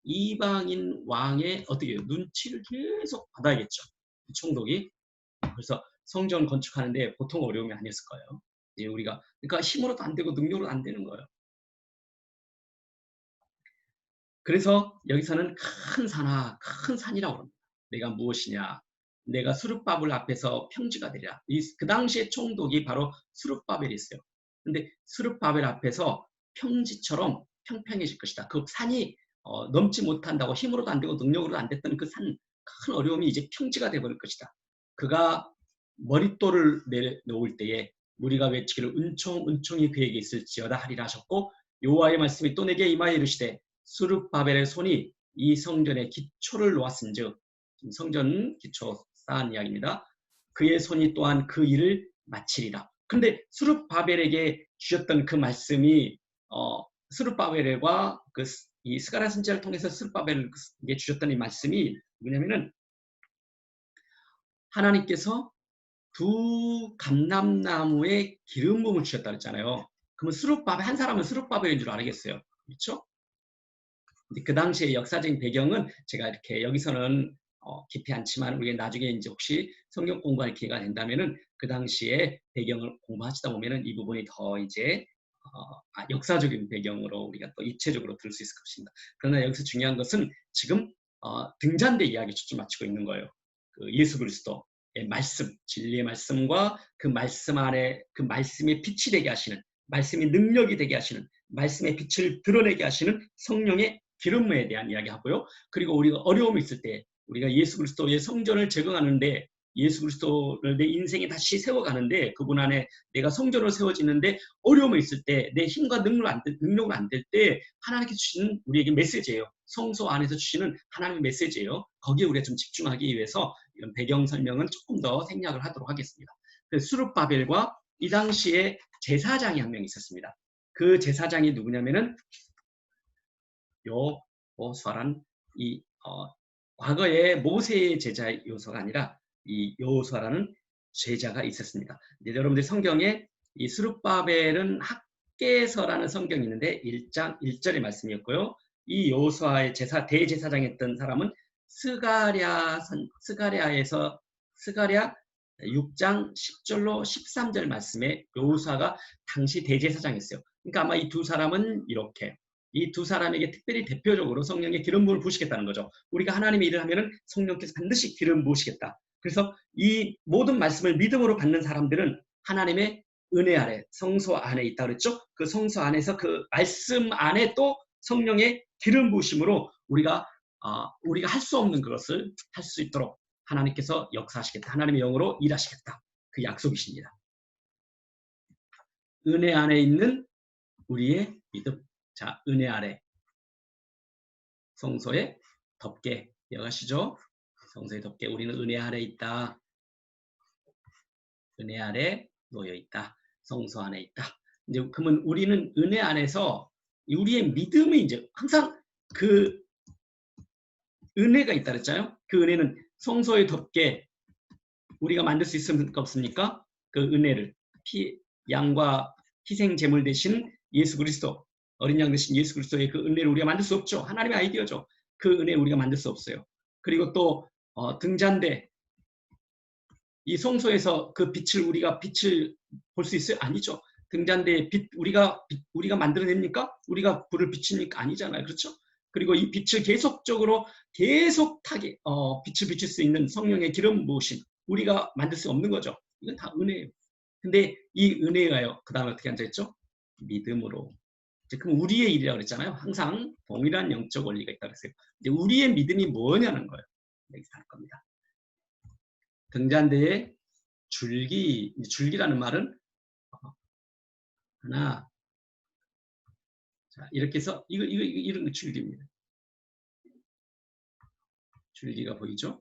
이방인 왕의 어떻게 해요? 눈치를 계속 받아야겠죠. 총독이. 그래서 성전 건축하는데 보통 어려움이 아니었을 거예요. 이제 우리가 그러니까 힘으로도 안 되고 능력으로 안 되는 거예요. 그래서 여기서는 큰 산이라고 합니다. 내가 무엇이냐? 내가 수룹바벨 앞에서 평지가 되리라. 그 당시의 총독이 바로 수룹바벨이었어요. 근데 수룹바벨 앞에서 평지처럼 평평해질 것이다. 그 산이 넘지 못한다고 힘으로도 안 되고 능력으로도 안 됐던 그 산, 큰 어려움이 이제 평지가 되어버릴 것이다. 그가 머릿돌을 내놓을 때에 우리가 외치기를 은총이 그에게 있을지어다 하리라 하셨고, 여호와의 말씀이 또 내게 임하여 이르시되 수룹바벨의 손이 이 성전의 기초를 놓았은즉, 성전 기초 쌓은 이야기입니다. 그의 손이 또한 그 일을 마치리라. 근데 수룹바벨에게 주셨던 그 말씀이 수룹바벨과 이 스가랴 선지자를 통해서 수룹바벨에게 주셨던 이 말씀이 뭐냐면은, 하나님께서 두 감람나무에 기름 부음을 주셨다 그랬잖아요. 그러면 한 사람은 수룹바벨인 줄 알겠어요. 그렇죠? 그 당시의 역사적인 배경은 제가 이렇게 여기서는 깊이 않지만 우리가 나중에 이제 혹시 성경 공부할 기회가 된다면은 그 당시의 배경을 공부하시다 보면은 이 부분이 더 이제 역사적인 배경으로 우리가 또 입체적으로 들을 수 있을 것입니다. 그러나 여기서 중요한 것은 지금 등잔대 이야기 초점 맞추고 있는 거예요. 그 예수 그리스도의 말씀, 진리의 말씀과 그 말씀 안에 그 말씀의 빛이 되게 하시는, 말씀의 능력이 되게 하시는, 말씀의 빛을 드러내게 하시는 성령의 기름에 대한 이야기하고요. 그리고 우리가 어려움이 있을 때 우리가 예수 그리스도의 성전을 적응하는데, 예수 그리스도를 내 인생에 다시 세워가는데, 그분 안에 내가 성전으로 세워지는데 어려움이 있을 때, 내 힘과 능력으로 안 될 때 하나님께 주시는 우리에게 메시지예요. 성소 안에서 주시는 하나님의 메시지예요. 거기에 우리가 좀 집중하기 위해서 이런 배경 설명은 조금 더 생략을 하도록 하겠습니다. 수룹바벨과 이 당시에 제사장이 한 명 있었습니다. 그 제사장이 누구냐면은 여호수아란 과거에 모세의 제자 여호수아가 아니라 이 여호수아라는 제자가 있었습니다. 여러분들 성경에 이 스룹바벨은 학개서라는 성경이 있는데 1장 1절의 말씀이었고요. 이 여호수아의 대제사장이었던 사람은 스가랴 6장 10절로 13절 말씀에 여호수아가 당시 대제사장이었어요. 그러니까 아마 이 두 사람은 이렇게, 이 두 사람에게 특별히 대표적으로 성령의 기름 부음을 부으시겠다는 거죠. 우리가 하나님의 일을 하면은 성령께서 반드시 기름 부으시겠다. 그래서 이 모든 말씀을 믿음으로 받는 사람들은 하나님의 은혜 아래, 성소 안에 있다 그랬죠. 그 성소 안에서 그 말씀 안에 또 성령의 기름 부으심으로 우리가 할 수 없는 그것을 할 수 있도록 하나님께서 역사하시겠다. 하나님의 영으로 일하시겠다. 그 약속이십니다. 은혜 안에 있는 우리의 믿음. 자, 은혜 아래 성소에 덮게 기억하시죠? 성소에 덮게 우리는 은혜 아래 있다. 은혜 아래 놓여 있다. 성소 안에 있다. 이제 그러면 우리는 은혜 안에서 우리의 믿음이 이제 항상 그 은혜가 있다 그랬잖아요. 그 은혜는 성소에 덮게 우리가 만들 수 있습니까? 없습니까? 그 은혜를 양과 희생 제물 대신 예수 그리스도, 어린 양 대신 예수 그리스도의 그 은혜를 우리가 만들 수 없죠. 하나님의 아이디어죠. 그 은혜 우리가 만들 수 없어요. 그리고 또 등잔대, 이 성소에서 그 우리가 빛을 볼 수 있어요? 아니죠. 등잔대에 우리가 만들어냅니까? 우리가 불을 비춥니까? 아니잖아요. 그렇죠? 그리고 이 빛을 계속적으로 계속하게 빛을 비출 수 있는 성령의 기름 부으심, 우리가 만들 수 없는 거죠. 이건 다 은혜예요. 근데 이 은혜가요, 그 다음에 어떻게 앉아있죠? 믿음으로. 그럼 우리의 일이라고 그랬잖아요. 항상 동일한 영적 원리가 있다고 했어요. 이제 우리의 믿음이 뭐냐는 거예요. 여기서 할 겁니다. 등잔대에 줄기라는 말은 하나, 자, 이렇게 해서 이런 거 줄기입니다. 줄기가 보이죠?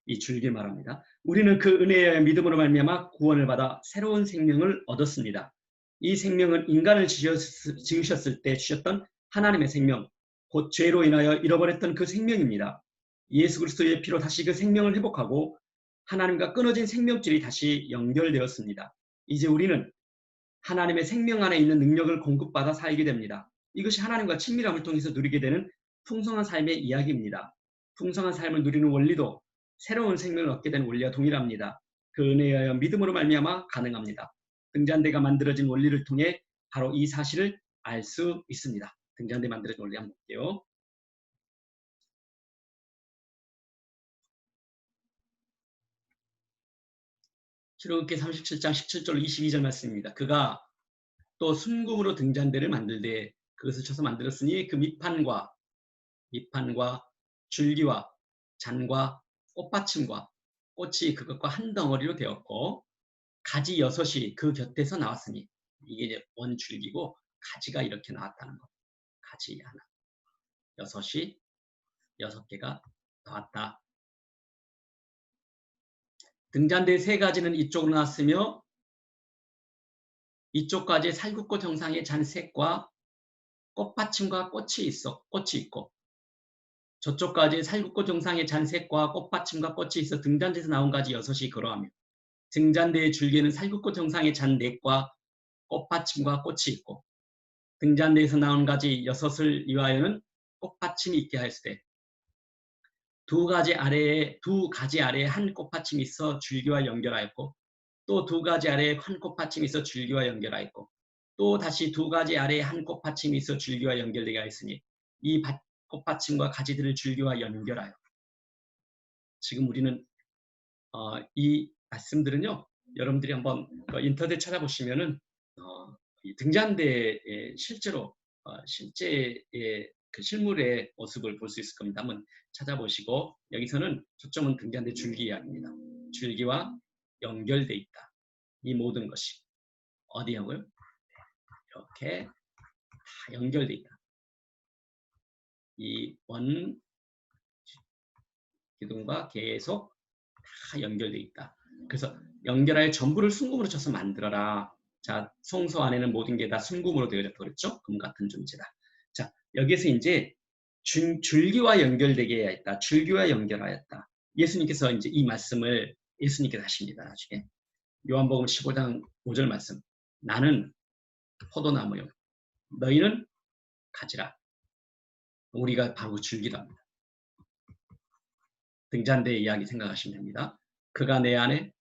이 줄기 말합니다. 우리는 그 은혜의 믿음으로 말미암아 구원을 받아 새로운 생명을 얻었습니다. 이 생명은 인간을 지으셨을 때 주셨던 하나님의 생명, 곧 죄로 인하여 잃어버렸던 그 생명입니다. 예수 그리스도의 피로 다시 그 생명을 회복하고 하나님과 끊어진 생명줄이 다시 연결되었습니다. 이제 우리는 하나님의 생명 안에 있는 능력을 공급받아 살게 됩니다. 이것이 하나님과 친밀함을 통해서 누리게 되는 풍성한 삶의 이야기입니다. 풍성한 삶을 누리는 원리도 새로운 생명을 얻게 되는 원리와 동일합니다. 그 은혜에 의하여 믿음으로 말미암아 가능합니다. 등잔대가 만들어진 원리를 통해 바로 이 사실을 알 수 있습니다. 등잔대 만들어진 원리 한번 볼게요. 출애굽기 37장 17절 22절 말씀입니다. 그가 또 순금으로 등잔대를 만들되 그것을 쳐서 만들었으니 그 밑판과 줄기와 잔과 꽃받침과 꽃이 그것과 한 덩어리로 되었고 가지 6이 그 곁에서 나왔으니 이게 이제 원줄기고 가지가 이렇게 나왔다는 것. 가지 하나. 6이 6개가 나왔다. 등잔대 3가지는 이쪽으로 나왔으며 이쪽까지 살구꽃 형상의 잔색과 꽃받침과 꽃이 있고 저쪽까지 살구꽃 형상의 잔색과 꽃받침과 꽃이 있어 등잔대에서 나온 가지 6이 그러하며 등잔대의 줄기에는 살구꽃 형상의 잔넷과 꽃받침과 꽃이 있고 등잔대에서 나온 가지 6을 위하여는 꽃받침이 있게 하였으되 두 가지 아래에 한 꽃받침이 있어 줄기와 연결하였고 또 2가지 아래에 한 꽃받침이 있어 줄기와 연결하였고 또 다시 2가지 아래에 한 꽃받침이 있어 줄기와 연결되게 하였으니 이 꽃받침과 가지들을 줄기와 연결하여 지금 우리는 이 말씀들은요, 여러분들이 한번 인터넷 찾아보시면은 등잔대에 실제로 실제의 그 실물의 모습을 볼 수 있을 겁니다. 한번 찾아보시고 여기서는 초점은 등잔대 줄기 이야기입니다. 줄기와 연결돼 있다. 이 모든 것이 어디하고요? 이렇게 다 연결돼 있다. 이 원 기둥과 계속 다 연결돼 있다. 그래서 연결할 전부를 순금으로 쳐서 만들어라. 자, 성소 안에는 모든 게 다 순금으로 되어졌다고 그랬죠? 금 같은 존재다. 자, 여기서 이제 줄기와 연결되게 했다. 줄기와 연결하였다. 예수님께서 이제 이 말씀을 예수님께서 하십니다. 나중에 요한복음 15장 5절 말씀. 나는 포도나무요. 너희는 가지라. 우리가 바로 줄기랍니다. 등잔대 이야기 생각하시면 됩니다. 그가 내 안에,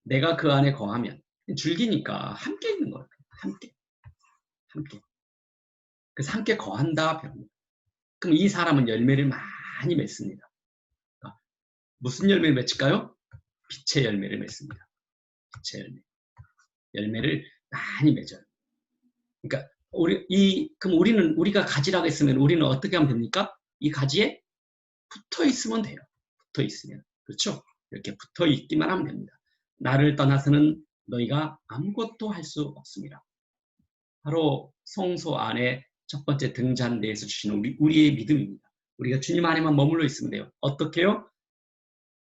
내가 그 안에 거하면 줄기니까 함께 있는 거예요. 함께. 그래서 함께 거한다. 그럼 이 사람은 열매를 많이 맺습니다. 무슨 열매를 맺을까요? 빛의 열매를 맺습니다. 빛의 열매. 열매를 많이 맺어요. 그러니까 그럼 우리가 가지라고 했으면 우리는 어떻게 하면 됩니까? 이 가지에 붙어 있으면 돼요. 붙어 있으면. 그렇죠? 이렇게 붙어 있기만 하면 됩니다. 나를 떠나서는 너희가 아무것도 할 수 없습니다. 바로 성소 안에 첫 번째 등잔대에서 주시는 우리의 믿음입니다. 우리가 주님 안에만 머물러 있으면 돼요. 어떻게요?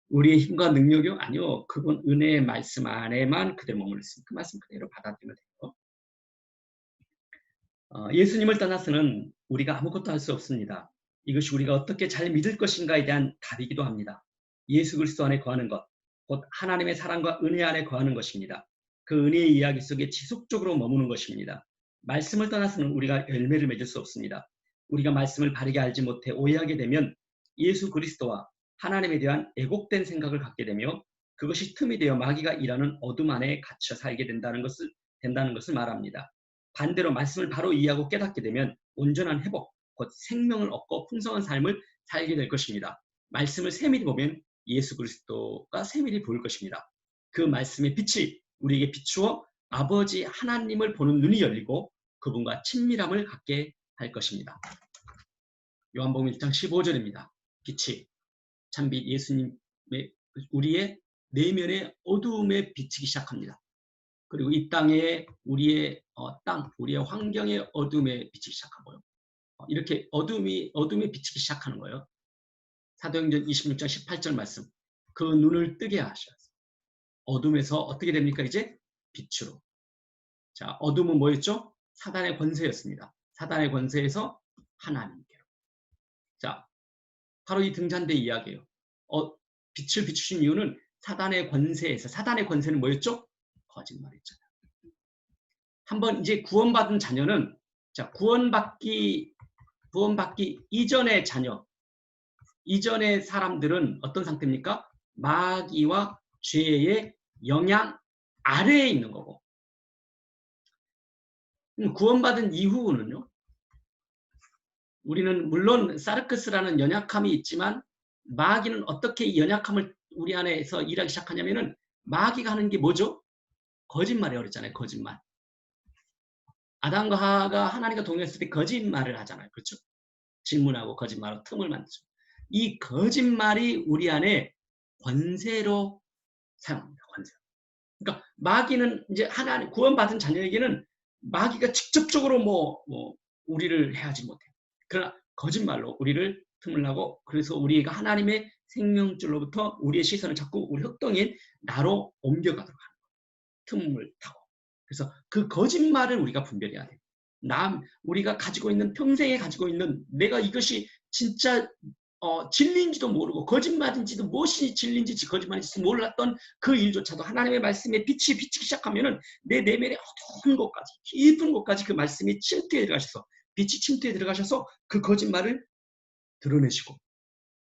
우리의 힘과 능력이요? 아니요. 그분 은혜의 말씀 안에만 그대로 머물렀습니다. 그 말씀 그대로 받아들이면 돼요. 예수님을 떠나서는 우리가 아무것도 할 수 없습니다. 이것이 우리가 어떻게 잘 믿을 것인가에 대한 답이기도 합니다. 예수 그리스도 안에 거하는 것, 곧 하나님의 사랑과 은혜 안에 거하는 것입니다. 그 은혜의 이야기 속에 지속적으로 머무는 것입니다. 말씀을 떠나서는 우리가 열매를 맺을 수 없습니다. 우리가 말씀을 바르게 알지 못해 오해하게 되면 예수 그리스도와 하나님에 대한 애곡된 생각을 갖게 되며 그것이 틈이 되어 마귀가 일하는 어둠 안에 갇혀 살게 된다는 것을 말합니다. 반대로 말씀을 바로 이해하고 깨닫게 되면 온전한 회복, 곧 생명을 얻고 풍성한 삶을 살게 될 것입니다. 말씀을 세밀히 보면 예수 그리스도가 세밀히 보일 것입니다. 그 말씀의 빛이 우리에게 비추어 아버지 하나님을 보는 눈이 열리고 그분과 친밀함을 갖게 할 것입니다. 요한복음 1장 15절입니다. 빛이 참빛 예수님의 우리의 내면의 어두움에 비치기 시작합니다. 그리고 이 땅에 우리의 우리의 환경의 어둠에 비치기 시작하고요. 이렇게 어둠에 비치기 시작하는 거예요. 사도행전 26장 18절 말씀. 그 눈을 뜨게 하셨어요. 어둠에서 어떻게 됩니까? 이제 빛으로. 자, 어둠은 뭐였죠? 사단의 권세였습니다. 사단의 권세에서 하나님께로. 자, 바로 이 등잔대 이야기예요. 빛을 비추신 이유는 사단의 권세는 뭐였죠? 거짓말이었잖아요. 한번 이제 구원받은 자녀는 구원받기 이전의 자녀, 이전의 사람들은 어떤 상태입니까? 마귀와 죄의 영향 아래에 있는 거고, 구원받은 이후는요, 우리는 물론 사르크스라는 연약함이 있지만 마귀는 어떻게 이 연약함을 우리 안에서 일하기 시작하냐면은 마귀가 하는 게 뭐죠? 거짓말이라고 그랬잖아요. 거짓말. 아담과 하와가 하나님과 동행했을 때 거짓말을 하잖아요. 그렇죠? 질문하고 거짓말하고 틈을 만들죠. 이 거짓말이 우리 안에 권세로 사용합니다. 권세. 그러니까 마귀는 이제 하나님 구원받은 자녀에게는 마귀가 직접적으로 우리를 해하지 못해요. 그러나 거짓말로 우리를 틈을 나고 그래서 우리가 하나님의 생명줄로부터 우리의 시선을 자꾸 우리 흑덩이인 나로 옮겨가도록 하는 거예요. 틈을 타고. 그래서 그 거짓말을 우리가 분별해야 돼요. 우리가 가지고 있는 평생에 가지고 있는 내가 이것이 진짜 진리인지도 모르고 거짓말인지도 무엇이 진리인지 거짓말인지 몰랐던 그 일조차도 하나님의 말씀에 빛이 비치기 시작하면은 내 내면의 어두운 곳까지 깊은 곳까지 그 말씀이 침투해 들어가셔서 빛이 침투해 들어가셔서 그 거짓말을 드러내시고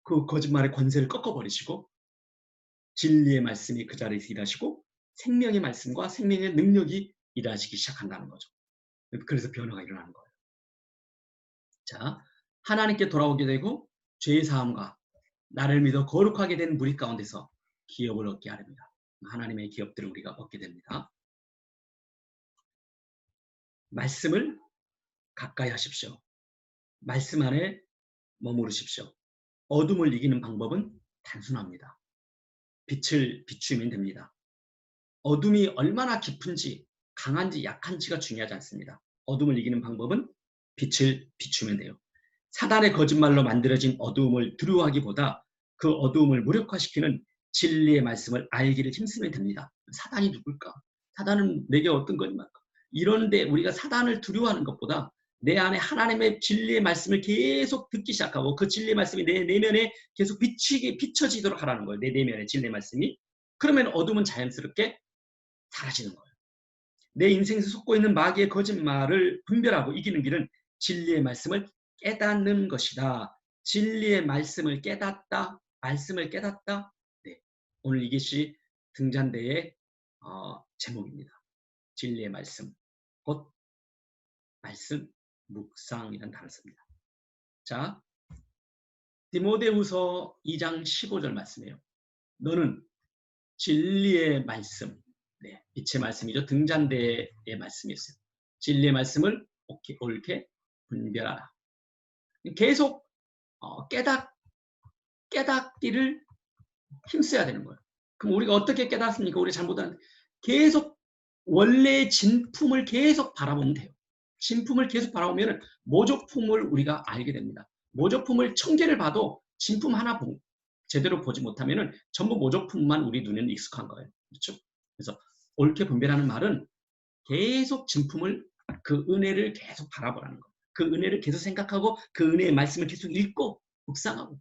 그 거짓말의 권세를 꺾어버리시고 진리의 말씀이 그 자리에서 일하시고 생명의 말씀과 생명의 능력이 일하시기 시작한다는 거죠. 그래서 변화가 일어나는 거예요. 자, 하나님께 돌아오게 되고 죄의 사함과 나를 믿어 거룩하게 된 무리 가운데서 기업을 얻게 하렵니다. 하나님의 기업들을 우리가 얻게 됩니다. 말씀을 가까이 하십시오. 말씀 안에 머무르십시오. 어둠을 이기는 방법은 단순합니다. 빛을 비추면 됩니다. 어둠이 얼마나 깊은지 강한지 약한지가 중요하지 않습니다. 어둠을 이기는 방법은 빛을 비추면 돼요. 사단의 거짓말로 만들어진 어두움을 두려워하기보다 그 어두움을 무력화시키는 진리의 말씀을 알기를 힘쓰면 됩니다. 사단이 누굴까? 사단은 내게 어떤 거짓말일까? 이런데 우리가 사단을 두려워하는 것보다 내 안에 하나님의 진리의 말씀을 계속 듣기 시작하고 그 진리의 말씀이 내 내면에 계속 비춰지도록 하라는 거예요. 내 내면의 진리의 말씀이. 그러면 어둠은 자연스럽게 사라지는 거예요. 내 인생에서 속고 있는 마귀의 거짓말을 분별하고 이기는 길은 진리의 말씀을 깨닫는 것이다. 진리의 말씀을 깨닫다. 네. 오늘 이것이 등잔대의 제목입니다. 진리의 말씀. 곧 말씀, 묵상이라는 단어를 씁니다. 자, 디모데후서 2장 15절 말씀이에요. 너는 진리의 말씀, 빛의 말씀이죠. 등잔대의 말씀이었어요. 진리의 말씀을 옳게 분별하라. 계속 깨닫기를 힘써야 되는 거예요. 그럼 우리가 어떻게 깨닫습니까? 우리 잘못하는 계속 원래의 진품을 계속 바라보면 돼요. 진품을 계속 바라보면 모조품을 우리가 알게 됩니다. 모조품을 1000개를 봐도 진품 하나 보고 제대로 보지 못하면은 전부 모조품만 우리 눈에는 익숙한 거예요. 그렇죠? 그래서 옳게 분별하는 말은 계속 진품을 그 은혜를 계속 바라보라는 거예요. 그 은혜를 계속 생각하고 그 은혜의 말씀을 계속 읽고 묵상하고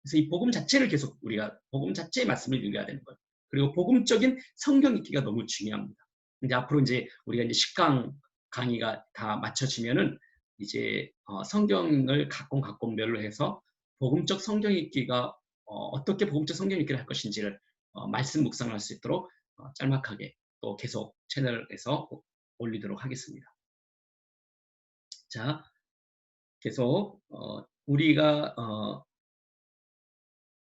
그래서 이 복음 자체를 계속 우리가 복음 자체의 말씀을 읽어야 되는 거예요. 그리고 복음적인 성경 읽기가 너무 중요합니다. 이제 앞으로 이제 우리가 이제 10강 강의가 다 마쳐지면은 이제 성경을 각권별로 해서 복음적 성경 읽기가 어떻게 복음적 성경 읽기를 할 것인지를 말씀 묵상할 수 있도록 짤막하게 또 계속 채널에서 올리도록 하겠습니다. 자, 계속 우리가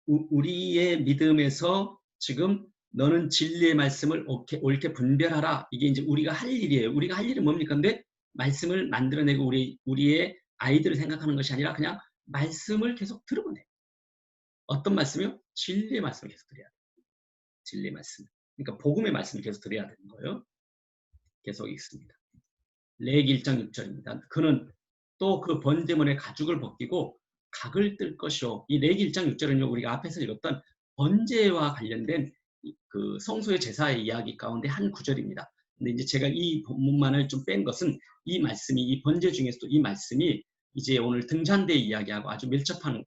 우리의 믿음에서 지금 너는 진리의 말씀을 옳게 분별하라. 이게 이제 우리가 할 일이에요. 우리가 할 일은 뭡니까? 근데 말씀을 만들어내고 우리의 아이들을 생각하는 것이 아니라 그냥 말씀을 계속 들어보내. 어떤 말씀이요? 진리의 말씀을 계속 드려야 돼요. 진리의 말씀. 그러니까 복음의 말씀을 계속 드려야 되는 거예요. 계속 읽습니다. 레기 1장 6절입니다. 그는 또 그 번제물의 가죽을 벗기고 각을 뜰 것이요. 이 레기 1장 6절은요. 우리가 앞에서 읽었던 번제와 관련된 그 성소의 제사의 이야기 가운데 한 구절입니다. 근데 이제 제가 이 본문만을 좀 뺀 것은 이 말씀이 이 번제 중에서도 이 말씀이 이제 오늘 등잔대 이야기하고 아주 밀접한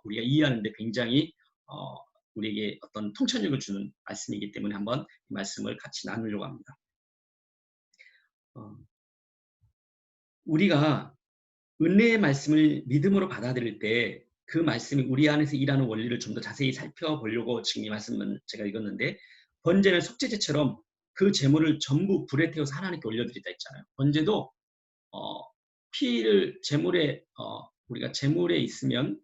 우리가 이해하는데 굉장히 우리에게 어떤 통찰력을 주는 말씀이기 때문에 한번 이 말씀을 같이 나누려고 합니다. 우리가 은혜의 말씀을 믿음으로 받아들일 때 그 말씀이 우리 안에서 일하는 원리를 좀 더 자세히 살펴보려고 지금 이 말씀은 제가 읽었는데 번제는 속죄제처럼 그 제물을 전부 불에 태워서 하나님께 올려드리다 했잖아요. 번제도 피를 제물에 우리가 제물에 있으면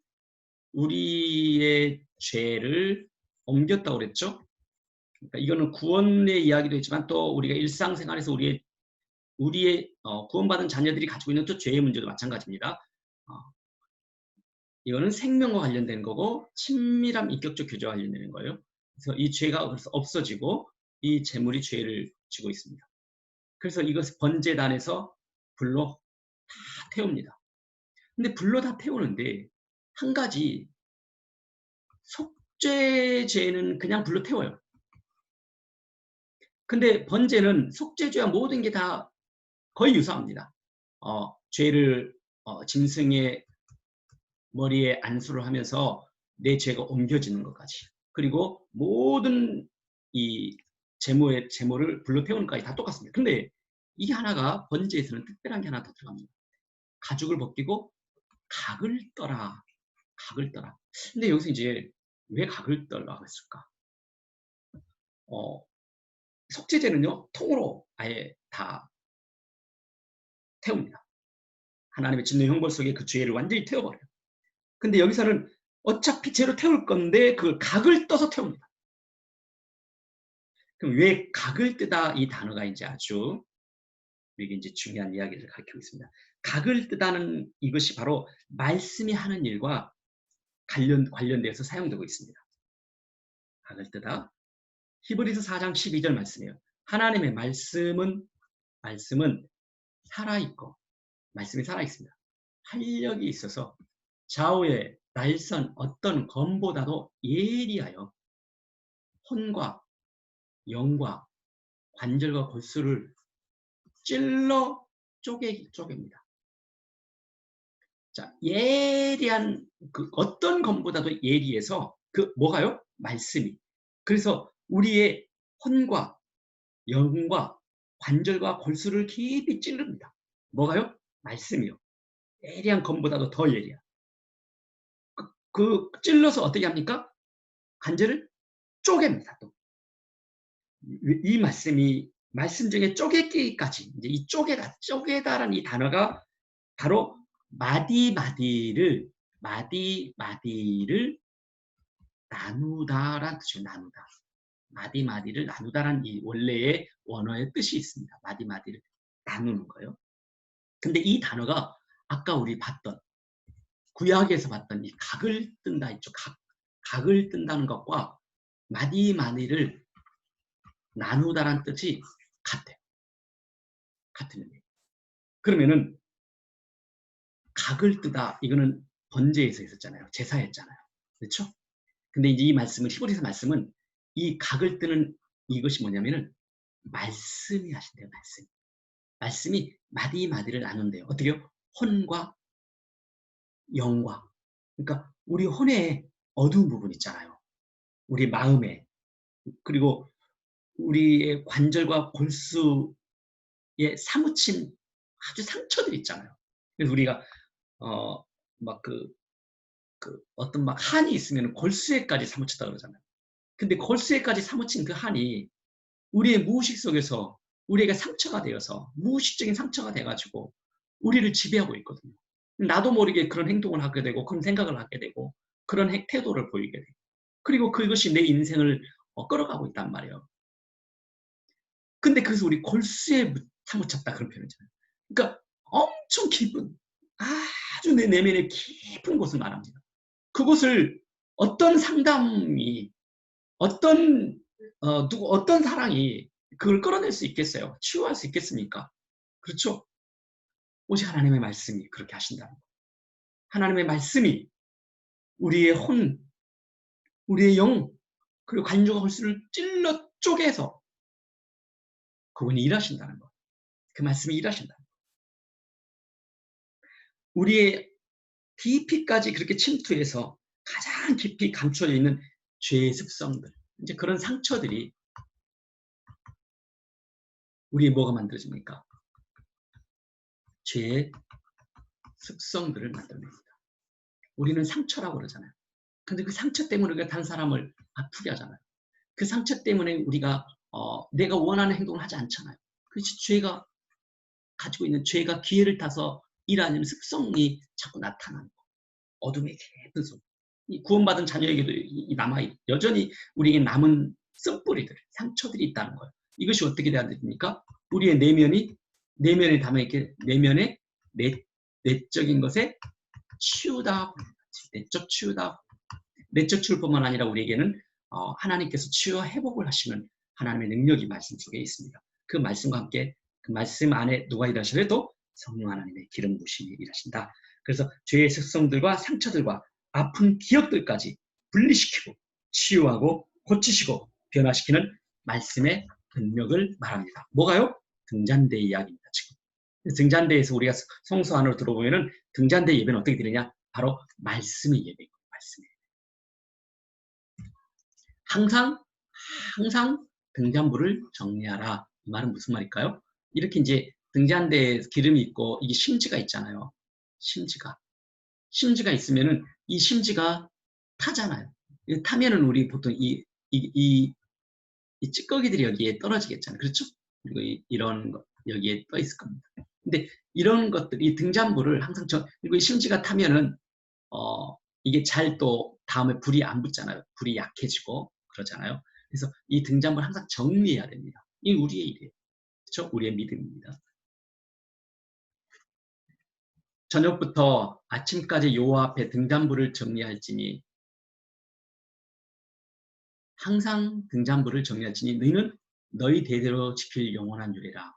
우리의 죄를 옮겼다고 그랬죠. 그러니까 이거는 구원의 이야기도 있지만 또 우리가 일상생활에서 우리의 구원받은 자녀들이 가지고 있는 또 죄의 문제도 마찬가지입니다. 이거는 생명과 관련된 거고 친밀한 인격적 교제와 관련되는 거예요. 그래서 이 죄가 그래서 없어지고 이 재물이 죄를 지고 있습니다. 그래서 이것을 번제단에서 불로 다 태웁니다. 근데 불로 다 태우는데 한 가지 속죄죄는 그냥 불로 태워요. 근데 번제는 속죄죄와 모든 게 다 거의 유사합니다. 죄를 짐승의 머리에 안수를 하면서 내 죄가 옮겨지는 것까지. 그리고 모든 이 제모를 불로 태우는 것까지 다 똑같습니다. 근데 이게 하나가 번제에서는 특별한 게 하나 더 들어갑니다. 가죽을 벗기고 각을 떠라. 각을 떠라. 근데 여기서 이제 왜 각을 떠라고 했을까? 속죄제는요, 통으로 아예 다 태웁니다. 하나님의 진노 형벌 속에 그 죄를 완전히 태워버려요. 근데 여기서는 어차피 죄로 태울 건데 그걸 각을 떠서 태웁니다. 그럼 왜 각을 뜨다 이 단어가 이제 아주 이게 이제 중요한 이야기를 가르치고 있습니다. 각을 뜨다는 이것이 바로 말씀이 하는 일과 관련돼서 사용되고 있습니다. 각을 뜨다. 히브리서 4장 12절 말씀이에요. 하나님의 말씀은 살아있고 말씀이 살아있습니다. 활력이 있어서 좌우의 날선 어떤 검보다도 예리하여 혼과 영과 관절과 골수를 찔러 쪼갭니다. 자, 예리한 그 어떤 검보다도 예리해서 그 뭐가요? 말씀이. 그래서 우리의 혼과 영과 관절과 골수를 깊이 찌릅니다. 뭐가요? 말씀이요. 예리한 검보다도 더 예리한. 그 찔러서 어떻게 합니까? 관절을 쪼갭니다. 또. 이 말씀이 말씀 중에 쪼개기까지 이제 이 쪼개다라는 이 단어가 바로 마디마디를 나누다란 뜻이에요. 나누다. 마디마디를 나누다란 이 원래의 원어의 뜻이 있습니다. 마디마디를 나누는 거예요. 근데 이 단어가 아까 우리 봤던 구약에서 봤던 이 각을 뜬다 있죠. 각을 뜬다는 것과 마디마디를 나누다란 뜻이 같아요. 같은 의미. 그러면은 각을 뜨다 이거는 번제에서 있었잖아요. 제사였잖아요. 그렇죠? 근데 이제 이 말씀은 히브리서 말씀은 이 각을 뜨는 이것이 뭐냐면은 말씀이 하신대요. 말씀. 말씀이 마디마디를 나눈대요. 어떻게요? 혼과 영과. 그러니까 우리 혼에 어두운 부분 있잖아요. 우리 마음에. 그리고 우리의 관절과 골수에 사무친 아주 상처들 있잖아요. 그래서 우리가 막 어떤 막 한이 있으면 골수에까지 사무쳤다 그러잖아요. 근데 골수에까지 사무친 그 한이 우리의 무의식 속에서 우리에게 상처가 되어서 무의식적인 상처가 돼가지고 우리를 지배하고 있거든요. 나도 모르게 그런 행동을 하게 되고 그런 생각을 하게 되고 그런 태도를 보이게 되고 그리고 그것이 내 인생을 끌어가고 있단 말이에요. 근데 그래서 우리 골수에 사무쳤다 그런 표현이잖아요. 그러니까 엄청 깊은 아주 내 내면의 깊은 곳을 말합니다. 그곳을 어떤 상담이 어떤 사랑이 그걸 끌어낼 수 있겠어요? 치유할 수 있겠습니까? 그렇죠? 오직 하나님의 말씀이 그렇게 하신다는 거. 하나님의 말씀이 우리의 혼, 우리의 영, 그리고 관조가 홀수를 찔러 쪼개서 그분이 일하신다는 거. 그 말씀이 일하신다. 우리의 깊이까지 그렇게 침투해서 가장 깊이 감춰져 있는 죄의 습성들, 이제 그런 상처들이 우리의 뭐가 만들어집니까? 죄의 습성들을 만들어냅니다. 우리는 상처라고 그러잖아요. 근데 그 상처 때문에 우리가 다른 사람을 아프게 하잖아요. 그 상처 때문에 우리가 내가 원하는 행동을 하지 않잖아요. 그렇지 죄가 가지고 있는 죄가 기회를 타서 일하는 습성이 자꾸 나타나는 거. 어둠의 깊은 속. 이 구원받은 자녀에게도 여전히 우리에게 남은 쓴뿌리들, 상처들이 있다는 거예요. 이것이 어떻게 돼야 됩니까? 우리의 내면에 담아 있게 내면의 내적인 것에 치유다. 내적 치유다. 내적 치유뿐만 아니라 우리에게는 하나님께서 치유와 회복을 하시는 하나님의 능력이 말씀 속에 있습니다. 그 말씀과 함께 그 말씀 안에 누가 일하시래도 성령 하나님의 기름 부심이 일하신다. 그래서 죄의 습성들과 상처들과 아픈 기억들까지 분리시키고 치유하고 고치시고 변화시키는 말씀의 능력을 말합니다. 뭐가요? 등잔대 이야기입니다. 지금 등잔대에서 우리가 성소 안으로 들어보면은 등잔대 예배는 어떻게 드리냐? 바로 말씀의 예배입니다. 말씀의 항상 등잔불을 정리하라. 이 말은 무슨 말일까요? 이렇게 이제 등잔대에 기름이 있고 이게 심지가 있잖아요. 심지가 있으면은 이 심지가 타잖아요. 타면은 우리 보통 이 찌꺼기들이 여기에 떨어지겠잖아요. 그렇죠? 그리고 이런 거 여기에 떠 있을 겁니다. 근데 이런 것들, 이 등잔불을 항상 그리고 이 심지가 타면은 이게 잘 또 다음에 불이 안 붙잖아요. 불이 약해지고 그러잖아요. 그래서 이 등잔불 항상 정리해야 됩니다. 이 우리의 일이에요. 그렇죠? 우리의 믿음입니다. 저녁부터 아침까지 여호와 앞에 등잔불을 정리할지니 항상 등잔불을 정리할지니 너희는 너희 대대로 지킬 영원한 유래라.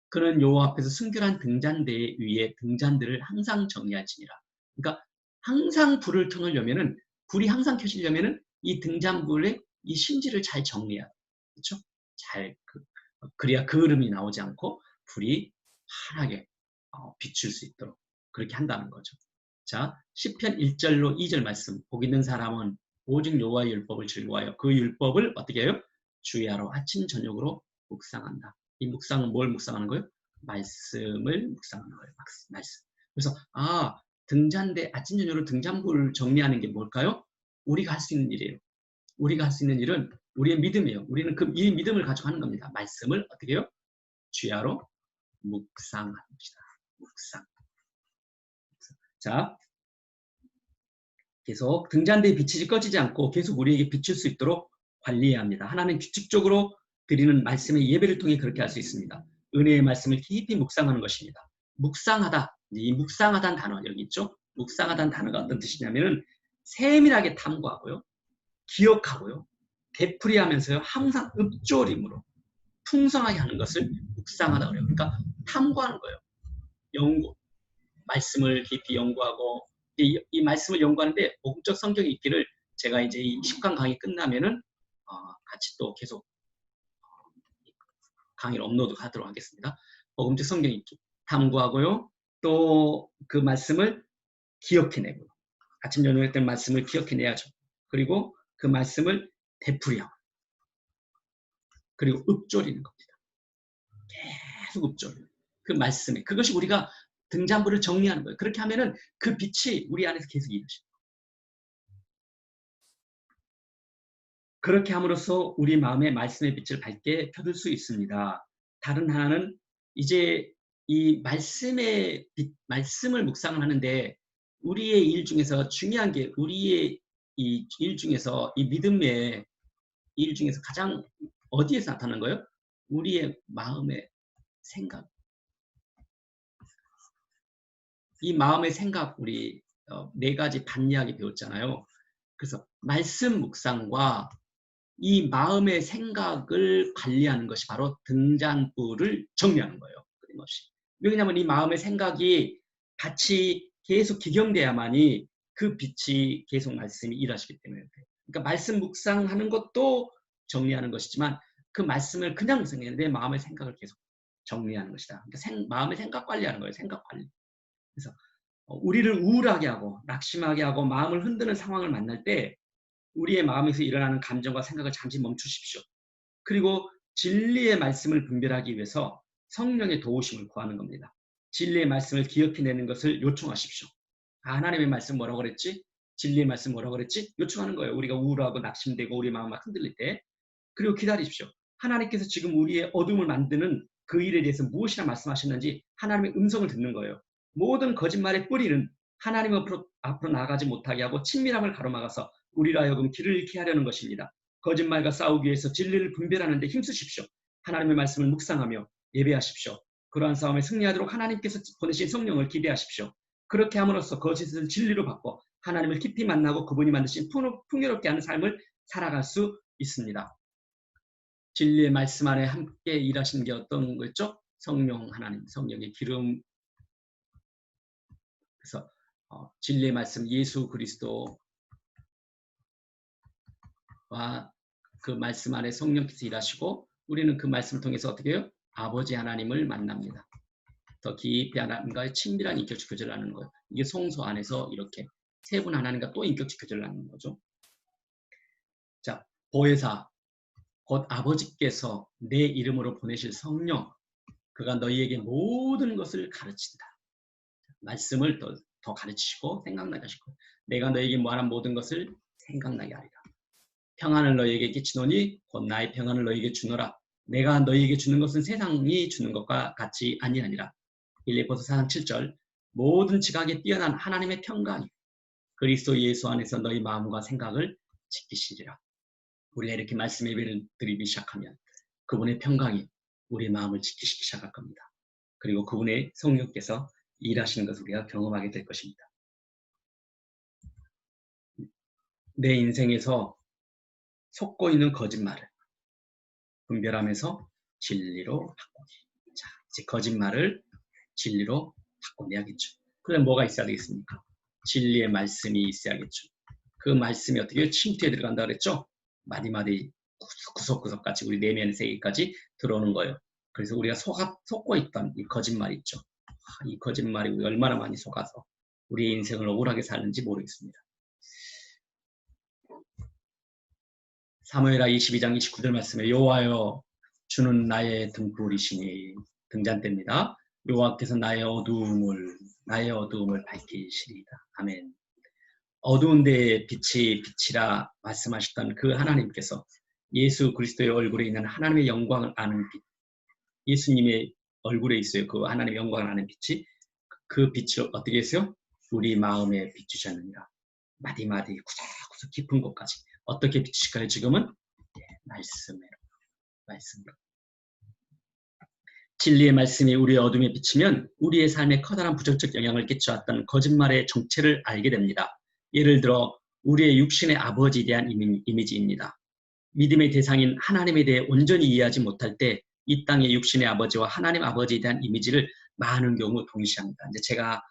그는 여호와 앞에서 순결한 등잔대 위에 등잔들을 항상 정리할지니라. 그러니까 항상 불을 켜놓으려면은 불이 항상 켜지려면은 이 등잔불에 이 심지를 잘 정리해야 돼요. 그렇죠? 잘 그래야 그을음이 나오지 않고 불이 환하게 비출 수 있도록 그렇게 한다는 거죠. 자, 시편 1절로 2절 말씀. 복 있는 사람은 오직 여호와의 율법을 즐거워하여 그 율법을 어떻게 해요? 주야로 아침 저녁으로 묵상한다. 이 묵상은 뭘 묵상하는 거예요? 말씀을 묵상하는 거예요. 말씀. 그래서 등잔대 아침 저녁으로 등잔불을 정리하는 게 뭘까요? 우리가 할 수 있는 일이에요. 우리가 할 수 있는 일은 우리의 믿음이에요. 우리는 이 믿음을 가지고 하는 겁니다. 말씀을 어떻게 해요? 주야로 묵상합니다. 묵상. 자, 계속 등잔대의 빛이 꺼지지 않고 계속 우리에게 비출 수 있도록 관리해야 합니다. 하나는 규칙적으로 드리는 말씀의 예배를 통해 그렇게 할 수 있습니다. 은혜의 말씀을 깊이 묵상하는 것입니다. 묵상하다. 이 묵상하다는 단어 여기 있죠? 묵상하다는 단어가 어떤 뜻이냐면은 세밀하게 탐구하고요. 기억하고요. 되풀이하면서요. 항상 읊조림으로 풍성하게 하는 것을 묵상하다 그래요. 그러니까 탐구하는 거예요. 연구, 말씀을 깊이 연구하고 이 말씀을 연구하는데 복음적 성경이 있기를 제가 이제 이 10강 강의 끝나면은 같이 또 계속 강의를 업로드하도록 하겠습니다. 복음적 성경 읽기 탐구하고요. 또 그 말씀을 기억해내고 아침 저녁 했던 말씀을 기억해내야죠. 그리고 그 말씀을 되풀이하고 그리고 읊조리는 겁니다. 계속 읊조리는 그 말씀에 그것이 우리가 등잔불을 정리하는 거예요. 그렇게 하면은 그 빛이 우리 안에서 계속 일하십니다. 그렇게 함으로써 우리 마음에 말씀의 빛을 밝게 펴둘 수 있습니다. 다른 하나는 이제 이 말씀의 빛, 말씀을 묵상을 하는데 우리의 일 중에서 중요한 게 우리의 이 일 중에서 이 믿음의 일 중에서 가장 어디에서 나타나는 거예요? 우리의 마음의 생각. 이 마음의 생각 우리 네 가지 반이야기 배웠잖아요. 그래서 말씀 묵상과 이 마음의 생각을 관리하는 것이 바로 등잔불을 정리하는 거예요. 끊임없이. 왜냐하면 이 마음의 생각이 같이 계속 기경돼야만이 그 빛이 계속 말씀이 일하시기 때문에 그래요. 그러니까 말씀 묵상하는 것도 정리하는 것이지만 그 말씀을 그냥 묵상해야 내 마음의 생각을 계속 정리하는 것이다. 그러니까 마음의 생각 관리하는 거예요. 생각 관리. 그래서 우리를 우울하게 하고 낙심하게 하고 마음을 흔드는 상황을 만날 때 우리의 마음에서 일어나는 감정과 생각을 잠시 멈추십시오. 그리고 진리의 말씀을 분별하기 위해서 성령의 도우심을 구하는 겁니다. 진리의 말씀을 기억해내는 것을 요청하십시오. 하나님의 말씀 뭐라고 그랬지? 진리의 말씀 뭐라고 그랬지? 요청하는 거예요. 우리가 우울하고 낙심되고 우리 마음이 흔들릴 때. 그리고 기다리십시오. 하나님께서 지금 우리의 어둠을 만드는 그 일에 대해서 무엇이나 말씀하셨는지 하나님의 음성을 듣는 거예요. 모든 거짓말의 뿌리는 하나님 앞으로 나아가지 못하게 하고 친밀함을 가로막아서 우리로 하여금 길을 잃게 하려는 것입니다. 거짓말과 싸우기 위해서 진리를 분별하는 데 힘쓰십시오. 하나님의 말씀을 묵상하며 예배하십시오. 그러한 싸움에 승리하도록 하나님께서 보내신 성령을 기대하십시오. 그렇게 함으로써 거짓을 진리로 바꿔 하나님을 깊이 만나고 그분이 만드신 풍요롭게 하는 삶을 살아갈 수 있습니다. 진리의 말씀 안에 함께 일하시는 게 어떤 거였죠? 성령 하나님, 성령의 기름. 그래서 진리의 말씀 예수 그리스도와 그 말씀 안에 성령께서 일하시고 우리는 그 말씀을 통해서 어떻게 해요? 아버지 하나님을 만납니다. 더 깊이 하나님과의 친밀한 인격적 교제를 하는 거예요. 이게 성소 안에서 이렇게 세 분 하나님과 또 인격적 교제를 하는 거죠. 자, 보혜사 곧 아버지께서 내 이름으로 보내실 성령 그가 너희에게 모든 것을 가르친다. 말씀을 더 가르치시고 생각나게 하시고 내가 너희에게 말한 모든 것을 생각나게 하리라. 평안을 너희에게 끼치노니 곧 나의 평안을 너희에게 주노라. 내가 너희에게 주는 것은 세상이 주는 것과 같이 아니하니라. 빌립보서 4장 7절 모든 지각에 뛰어난 하나님의 평강이 그리스도 예수 안에서 너희 마음과 생각을 지키시리라. 우리가 이렇게 말씀 예배를 드리기 시작하면 그분의 평강이 우리 마음을 지키시기 시작할 겁니다. 그리고 그분의 성령께서 일하시는 것을 우리가 경험하게 될 것입니다. 내 인생에서 속고 있는 거짓말을 분별하면서 진리로 바꾸기. 자, 이제 거짓말을 진리로 바꿔내야겠죠. 그럼 뭐가 있어야 되겠습니까? 진리의 말씀이 있어야겠죠. 그 말씀이 어떻게 침투에 들어간다 그랬죠? 마디마디 구석구석 같이 우리 내면의 세계까지 들어오는 거예요. 그래서 우리가 속고 있던 이 거짓말 있죠. 이 거짓말이 우리 얼마나 많이 속아서 우리의 인생을 억울하게 사는지 모르겠습니다. 사무엘하 22장 29절 말씀에 여호와여 주는 나의 등불이시니 등잔대입니다. 여호와께서 나의 어두움을 밝히시리이다. 아멘. 어두운 데에 빛이 빛이라 말씀하셨던 그 하나님께서 예수 그리스도의 얼굴에 있는 하나님의 영광을 아는 빛, 예수님의 얼굴에 있어요. 그 하나님의 영광을 아는 빛이 그 빛을 어떻게 했어요? 우리 마음에 비추셨느니라. 마디마디 구석구석 깊은 곳까지 어떻게 비추실까요? 지금은 말씀으로. 진리의 말씀이 우리의 어둠에 비치면 우리의 삶에 커다란 부정적 영향을 끼쳐왔던 거짓말의 정체를 알게 됩니다. 예를 들어 우리의 육신의 아버지에 대한 이미지입니다. 믿음의 대상인 하나님에 대해 온전히 이해하지 못할 때 이 땅의 육신의 아버지와 하나님 아버지에 대한 이미지를 많은 경우 동시합니다. 이제 제가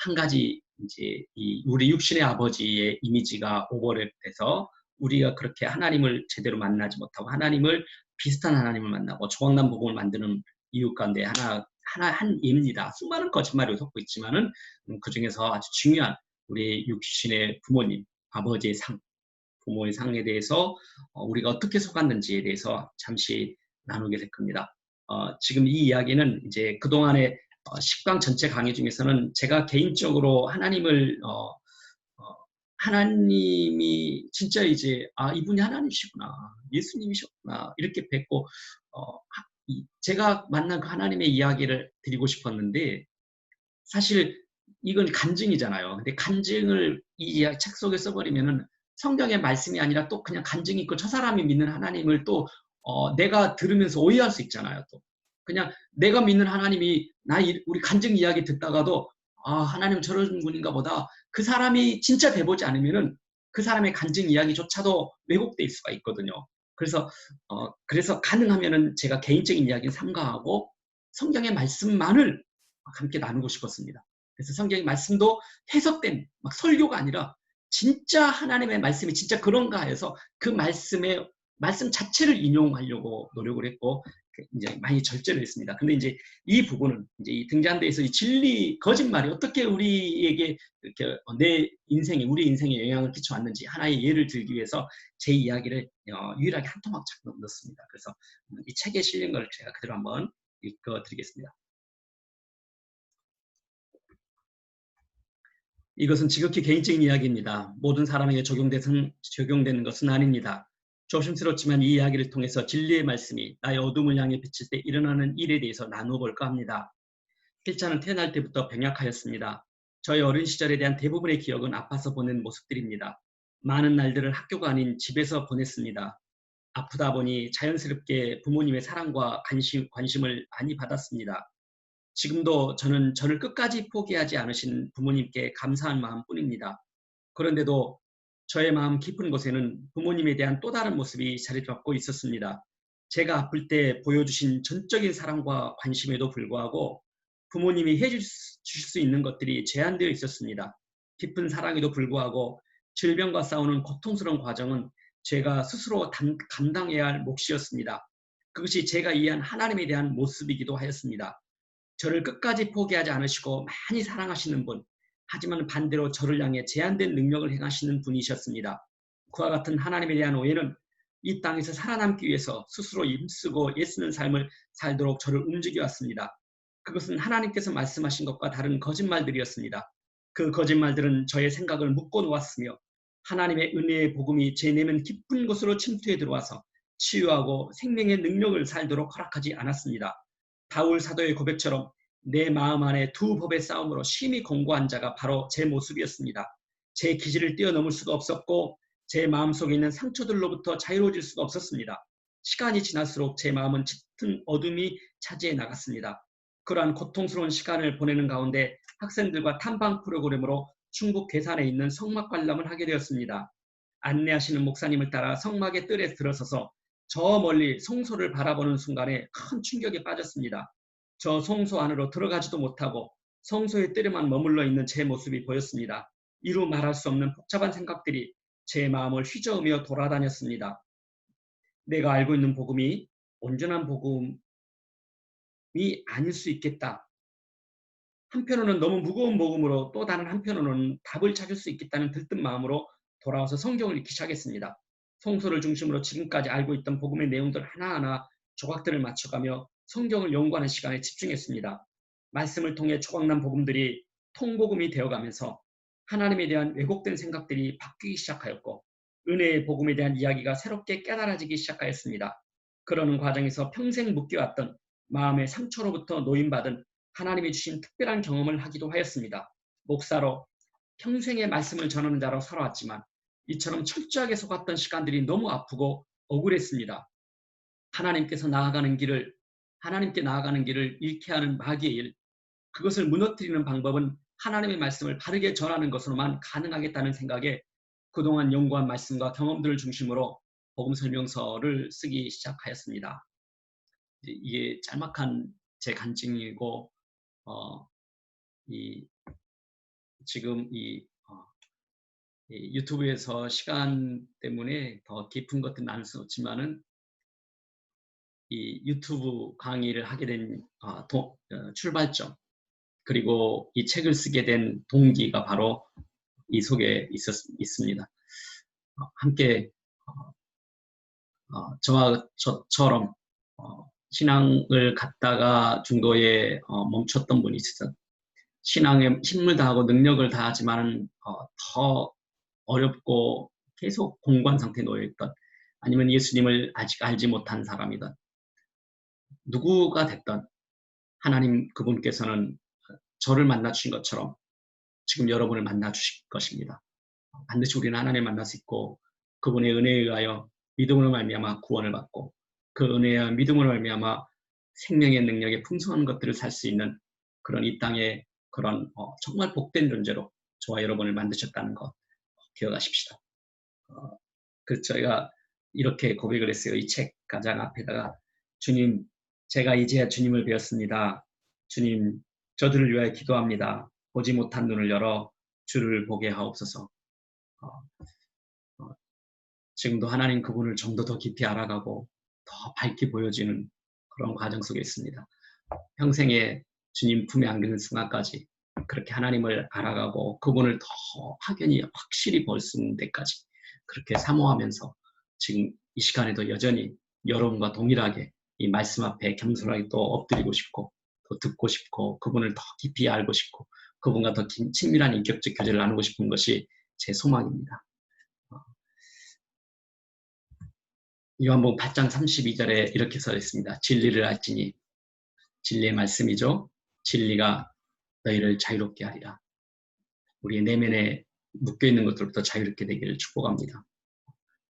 한 가지 이제 우리 육신의 아버지의 이미지가 오버랩돼서 우리가 그렇게 하나님을 제대로 만나지 못하고 하나님을 비슷한 하나님을 만나고 조각난 복음을 만드는 이유 가운데 한 예입니다. 수많은 거짓말을 섞고 있지만은 그 중에서 아주 중요한 우리 육신의 부모님, 아버지의 상, 부모의 상에 대해서 우리가 어떻게 속았는지에 대해서 잠시 나누게 될 겁니다. 지금 이 이야기는 이제 그동안의 식당 전체 강의 중에서는 제가 개인적으로 하나님이 진짜 이제 이분이 하나님이시구나, 예수님이셨구나 이렇게 뵙고 제가 만난 그 하나님의 이야기를 드리고 싶었는데 사실 이건 간증이잖아요. 근데 간증을 이 책 속에 써버리면은 성경의 말씀이 아니라 또 그냥 간증이 있고 저 사람이 믿는 하나님을 또 내가 들으면서 오해할 수 있잖아요. 또 그냥 내가 믿는 하나님이 우리 간증 이야기 듣다가도 하나님 저런 분인가 보다. 그 사람이 진짜 돼보지 않으면은 그 사람의 간증 이야기조차도 왜곡될 수가 있거든요. 그래서 가능하면은 제가 개인적인 이야기는 삼가하고 성경의 말씀만을 함께 나누고 싶었습니다. 그래서 성경의 말씀도 해석된 막 설교가 아니라 진짜 하나님의 말씀이 진짜 그런가 해서 그 말씀 자체를 인용하려고 노력을 했고 이제 많이 절제를 했습니다. 근데 이제 이 부분은 이제 이 등잔대에서 이 진리 거짓말이 어떻게 우리에게 이렇게 우리 인생에 영향을 끼쳐왔는지 하나의 예를 들기 위해서 제 이야기를 유일하게 한 토막 넣습니다. 그래서 이 책에 실린 걸 제가 그대로 한번 읽어드리겠습니다. 이것은 지극히 개인적인 이야기입니다. 모든 사람에게 적용되는 것은 아닙니다. 조심스럽지만 이 이야기를 통해서 진리의 말씀이 나의 어둠을 향해 비칠 때 일어나는 일에 대해서 나누어 볼까 합니다. 필자는 태어날 때부터 병약하였습니다. 저의 어린 시절에 대한 대부분의 기억은 아파서 보낸 모습들입니다. 많은 날들을 학교가 아닌 집에서 보냈습니다. 아프다 보니 자연스럽게 부모님의 사랑과 관심을 많이 받았습니다. 지금도 저는 저를 끝까지 포기하지 않으신 부모님께 감사한 마음뿐입니다. 그런데도 저의 마음 깊은 곳에는 부모님에 대한 또 다른 모습이 자리 잡고 있었습니다. 제가 아플 때 보여주신 전적인 사랑과 관심에도 불구하고 부모님이 해주실 수 있는 것들이 제한되어 있었습니다. 깊은 사랑에도 불구하고 질병과 싸우는 고통스러운 과정은 제가 스스로 감당해야 할 몫이었습니다. 그것이 제가 이해한 하나님에 대한 모습이기도 하였습니다. 저를 끝까지 포기하지 않으시고 많이 사랑하시는 분, 하지만 반대로 저를 향해 제한된 능력을 행하시는 분이셨습니다. 그와 같은 하나님에 대한 오해는 이 땅에서 살아남기 위해서 스스로 힘쓰고 애쓰는 삶을 살도록 저를 움직여왔습니다. 그것은 하나님께서 말씀하신 것과 다른 거짓말들이었습니다. 그 거짓말들은 저의 생각을 묶어놓았으며 하나님의 은혜의 복음이 제 내면 깊은 곳으로 침투해 들어와서 치유하고 생명의 능력을 살도록 허락하지 않았습니다. 바울 사도의 고백처럼 내 마음 안에 두 법의 싸움으로 심히 공고한 자가 바로 제 모습이었습니다. 제 기질을 뛰어넘을 수가 없었고 제 마음속에 있는 상처들로부터 자유로워질 수가 없었습니다. 시간이 지날수록 제 마음은 짙은 어둠이 차지해 나갔습니다. 그러한 고통스러운 시간을 보내는 가운데 학생들과 탐방 프로그램으로 충북 괴산에 있는 성막 관람을 하게 되었습니다. 안내하시는 목사님을 따라 성막의 뜰에 들어서서 저 멀리 성소를 바라보는 순간에 큰 충격에 빠졌습니다. 저 성소 안으로 들어가지도 못하고 성소의 뜰에만 머물러 있는 제 모습이 보였습니다. 이루 말할 수 없는 복잡한 생각들이 제 마음을 휘저으며 돌아다녔습니다. 내가 알고 있는 복음이 온전한 복음이 아닐 수 있겠다. 한편으로는 너무 무거운 복음으로 또 다른 한편으로는 답을 찾을 수 있겠다는 들뜬 마음으로 돌아와서 성경을 읽기 시작했습니다. 성소를 중심으로 지금까지 알고 있던 복음의 내용들 하나하나 조각들을 맞춰가며 성경을 연구하는 시간에 집중했습니다. 말씀을 통해 조각난 복음들이 통복음이 되어가면서 하나님에 대한 왜곡된 생각들이 바뀌기 시작하였고 은혜의 복음에 대한 이야기가 새롭게 깨달아지기 시작하였습니다. 그러는 과정에서 평생 묶여왔던 마음의 상처로부터 노임받은 하나님이 주신 특별한 경험을 하기도 하였습니다. 목사로 평생의 말씀을 전하는 자로 살아왔지만 이처럼 철저하게 속았던 시간들이 너무 아프고 억울했습니다. 하나님께 나아가는 길을 잃게 하는 마귀의 일, 그것을 무너뜨리는 방법은 하나님의 말씀을 바르게 전하는 것으로만 가능하겠다는 생각에 그동안 연구한 말씀과 경험들을 중심으로 복음 설명서를 쓰기 시작하였습니다. 이게 짤막한 제 간증이고 이 지금 이 유튜브에서 시간 때문에 더 깊은 것들 나눌 수 없지만은 이 유튜브 강의를 하게 된 출발점, 그리고 이 책을 쓰게 된 동기가 바로 이 속에 있습니다. 함께 저처럼 신앙을 갖다가 중도에 멈췄던 분이 있어서 신앙에 힘을 다하고 능력을 다하지만 더 어렵고 계속 공고한 상태에 놓여있던, 아니면 예수님을 아직 알지 못한 사람이든 누구가 됐든 하나님 그분께서는 저를 만나 주신 것처럼 지금 여러분을 만나 주실 것입니다. 반드시 우리는 하나님을 만날 수 있고 그분의 은혜에 의하여 믿음으로 말미암아 구원을 받고 그 은혜와 믿음으로 말미암아 생명의 능력에 풍성한 것들을 살 수 있는 그런 이 땅의 그런 정말 복된 존재로 저와 여러분을 만드셨다는 것 기억하십시다. 그래서 저희가 이렇게 고백을 했어요. 이 책 가장 앞에다가, 주님, 제가 이제야 주님을 배웠습니다. 주님, 저들을 위하여 기도합니다. 보지 못한 눈을 열어 주를 보게 하옵소서. 지금도 하나님 그분을 좀 더 깊이 알아가고 더 밝게 보여지는 그런 과정 속에 있습니다. 평생에 주님 품에 안기는 순간까지 그렇게 하나님을 알아가고 그분을 더 확연히 확실히 볼 수 있는 데까지 그렇게 사모하면서 지금 이 시간에도 여전히 여러분과 동일하게 이 말씀 앞에 겸손하게 또 엎드리고 싶고 또 듣고 싶고 그분을 더 깊이 알고 싶고 그분과 더 친밀한 인격적 교제를 나누고 싶은 것이 제 소망입니다. 요한복음 8장 32절에 이렇게 써 있습니다. 진리를 알지니, 진리의 말씀이죠. 진리가 너희를 자유롭게 하리라. 우리의 내면에 묶여있는 것들부터 자유롭게 되기를 축복합니다.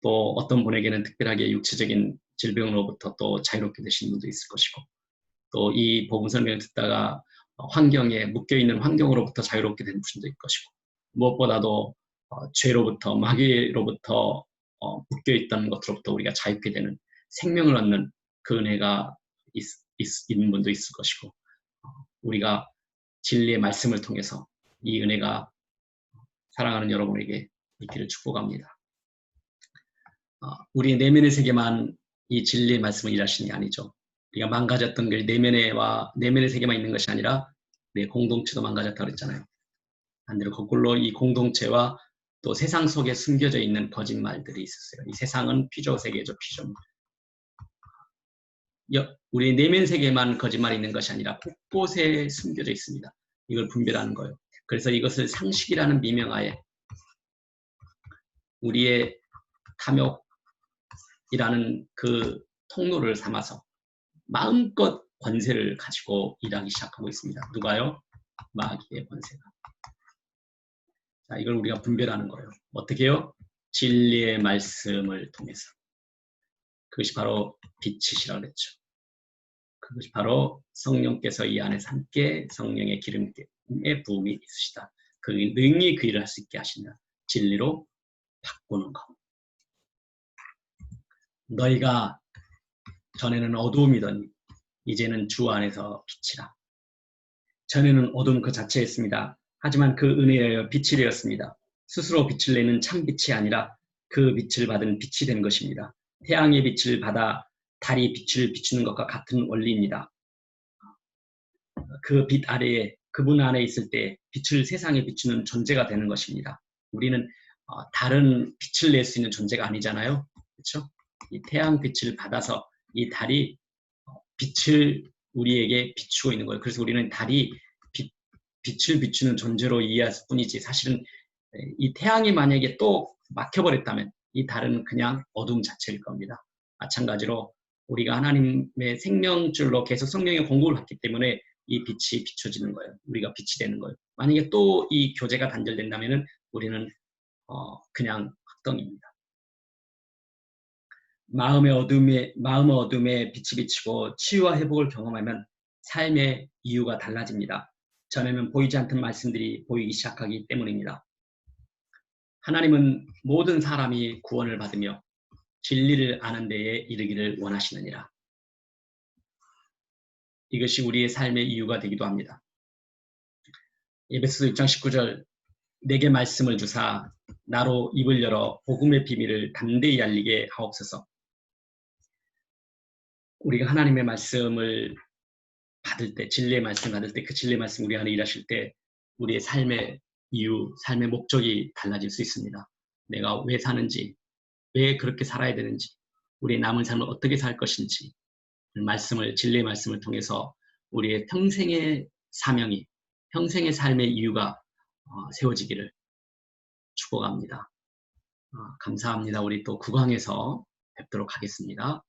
또 어떤 분에게는 특별하게 육체적인 질병으로부터 또 자유롭게 되신 분도 있을 것이고, 또 이 복음 설명을 듣다가 환경에 묶여있는 환경으로부터 자유롭게 되는 분도 있을 것이고, 무엇보다도 죄로부터 마귀로부터 묶여있던 것으로부터 우리가 자유롭게 되는 생명을 얻는 그 은혜가 있는 분도 있을 것이고, 우리가 진리의 말씀을 통해서 이 은혜가 사랑하는 여러분에게 있기를 축복합니다. 우리의 내면의 세계만 이 진리의 말씀을 일하시는 게 아니죠. 우리가 망가졌던 게 내면의 세계만 있는 것이 아니라 내 공동체도 망가졌다고 그랬잖아요. 반대로 거꾸로 이 공동체와 또 세상 속에 숨겨져 있는 거짓말들이 있었어요. 이 세상은 피조 세계죠, 피조물. 우리의 내면 세계만 거짓말이 있는 것이 아니라 곳곳에 숨겨져 있습니다. 이걸 분별하는 거예요. 그래서 이것을 상식이라는 미명하에 우리의 탐욕이라는 그 통로를 삼아서 마음껏 권세를 가지고 일하기 시작하고 있습니다. 누가요? 마귀의 권세가. 자, 이걸 우리가 분별하는 거예요. 어떻게 해요? 진리의 말씀을 통해서. 그것이 바로 빛이시라고 그랬죠. 그것이 바로 성령께서 이 안에서 함께 성령의 기름의 부음이 있으시다. 그 능히 그 일을 할 수 있게 하신다. 진리로 바꾸는 것. 너희가 전에는 어두움이더니 이제는 주 안에서 빛이라. 전에는 어둠 그 자체였습니다. 하지만 그 은혜에 빛이 되었습니다. 스스로 빛을 내는 참 빛이 아니라 그 빛을 받은 빛이 된 것입니다. 태양의 빛을 받아 달이 빛을 비추는 것과 같은 원리입니다. 그 빛 아래에 그분 안에 있을 때 빛을 세상에 비추는 존재가 되는 것입니다. 우리는 다른 빛을 낼 수 있는 존재가 아니잖아요. 그렇죠? 이 태양 빛을 받아서 이 달이 빛을 우리에게 비추고 있는 거예요. 그래서 우리는 달이 빛을 비추는 존재로 이해할 뿐이지 사실은 이 태양이 만약에 또 막혀버렸다면 이 달은 그냥 어둠 자체일 겁니다. 마찬가지로 우리가 하나님의 생명줄로 계속 성령의 공급을 받기 때문에 이 빛이 비춰지는 거예요. 우리가 빛이 되는 거예요. 만약에 또 이 교제가 단절된다면 우리는 그냥 흑덩입니다. 마음의 어둠에 빛이 비치고 치유와 회복을 경험하면 삶의 이유가 달라집니다. 전에는 보이지 않던 말씀들이 보이기 시작하기 때문입니다. 하나님은 모든 사람이 구원을 받으며 진리를 아는 데에 이르기를 원하시느니라. 이것이 우리의 삶의 이유가 되기도 합니다. 에베소서 6장 19절 내게 말씀을 주사 나로 입을 열어 복음의 비밀을 담대히 알리게 하옵소서. 우리가 하나님의 말씀을 받을 때, 진리의 말씀을 받을 때, 그 진리의 말씀 우리 안에 일하실 때 우리의 삶의 이유, 삶의 목적이 달라질 수 있습니다. 내가 왜 사는지, 왜 그렇게 살아야 되는지, 우리의 남은 삶을 어떻게 살 것인지, 진리의 말씀을 통해서 우리의 평생의 사명이, 평생의 삶의 이유가 세워지기를 축복합니다. 감사합니다. 우리 또 9강에서 뵙도록 하겠습니다.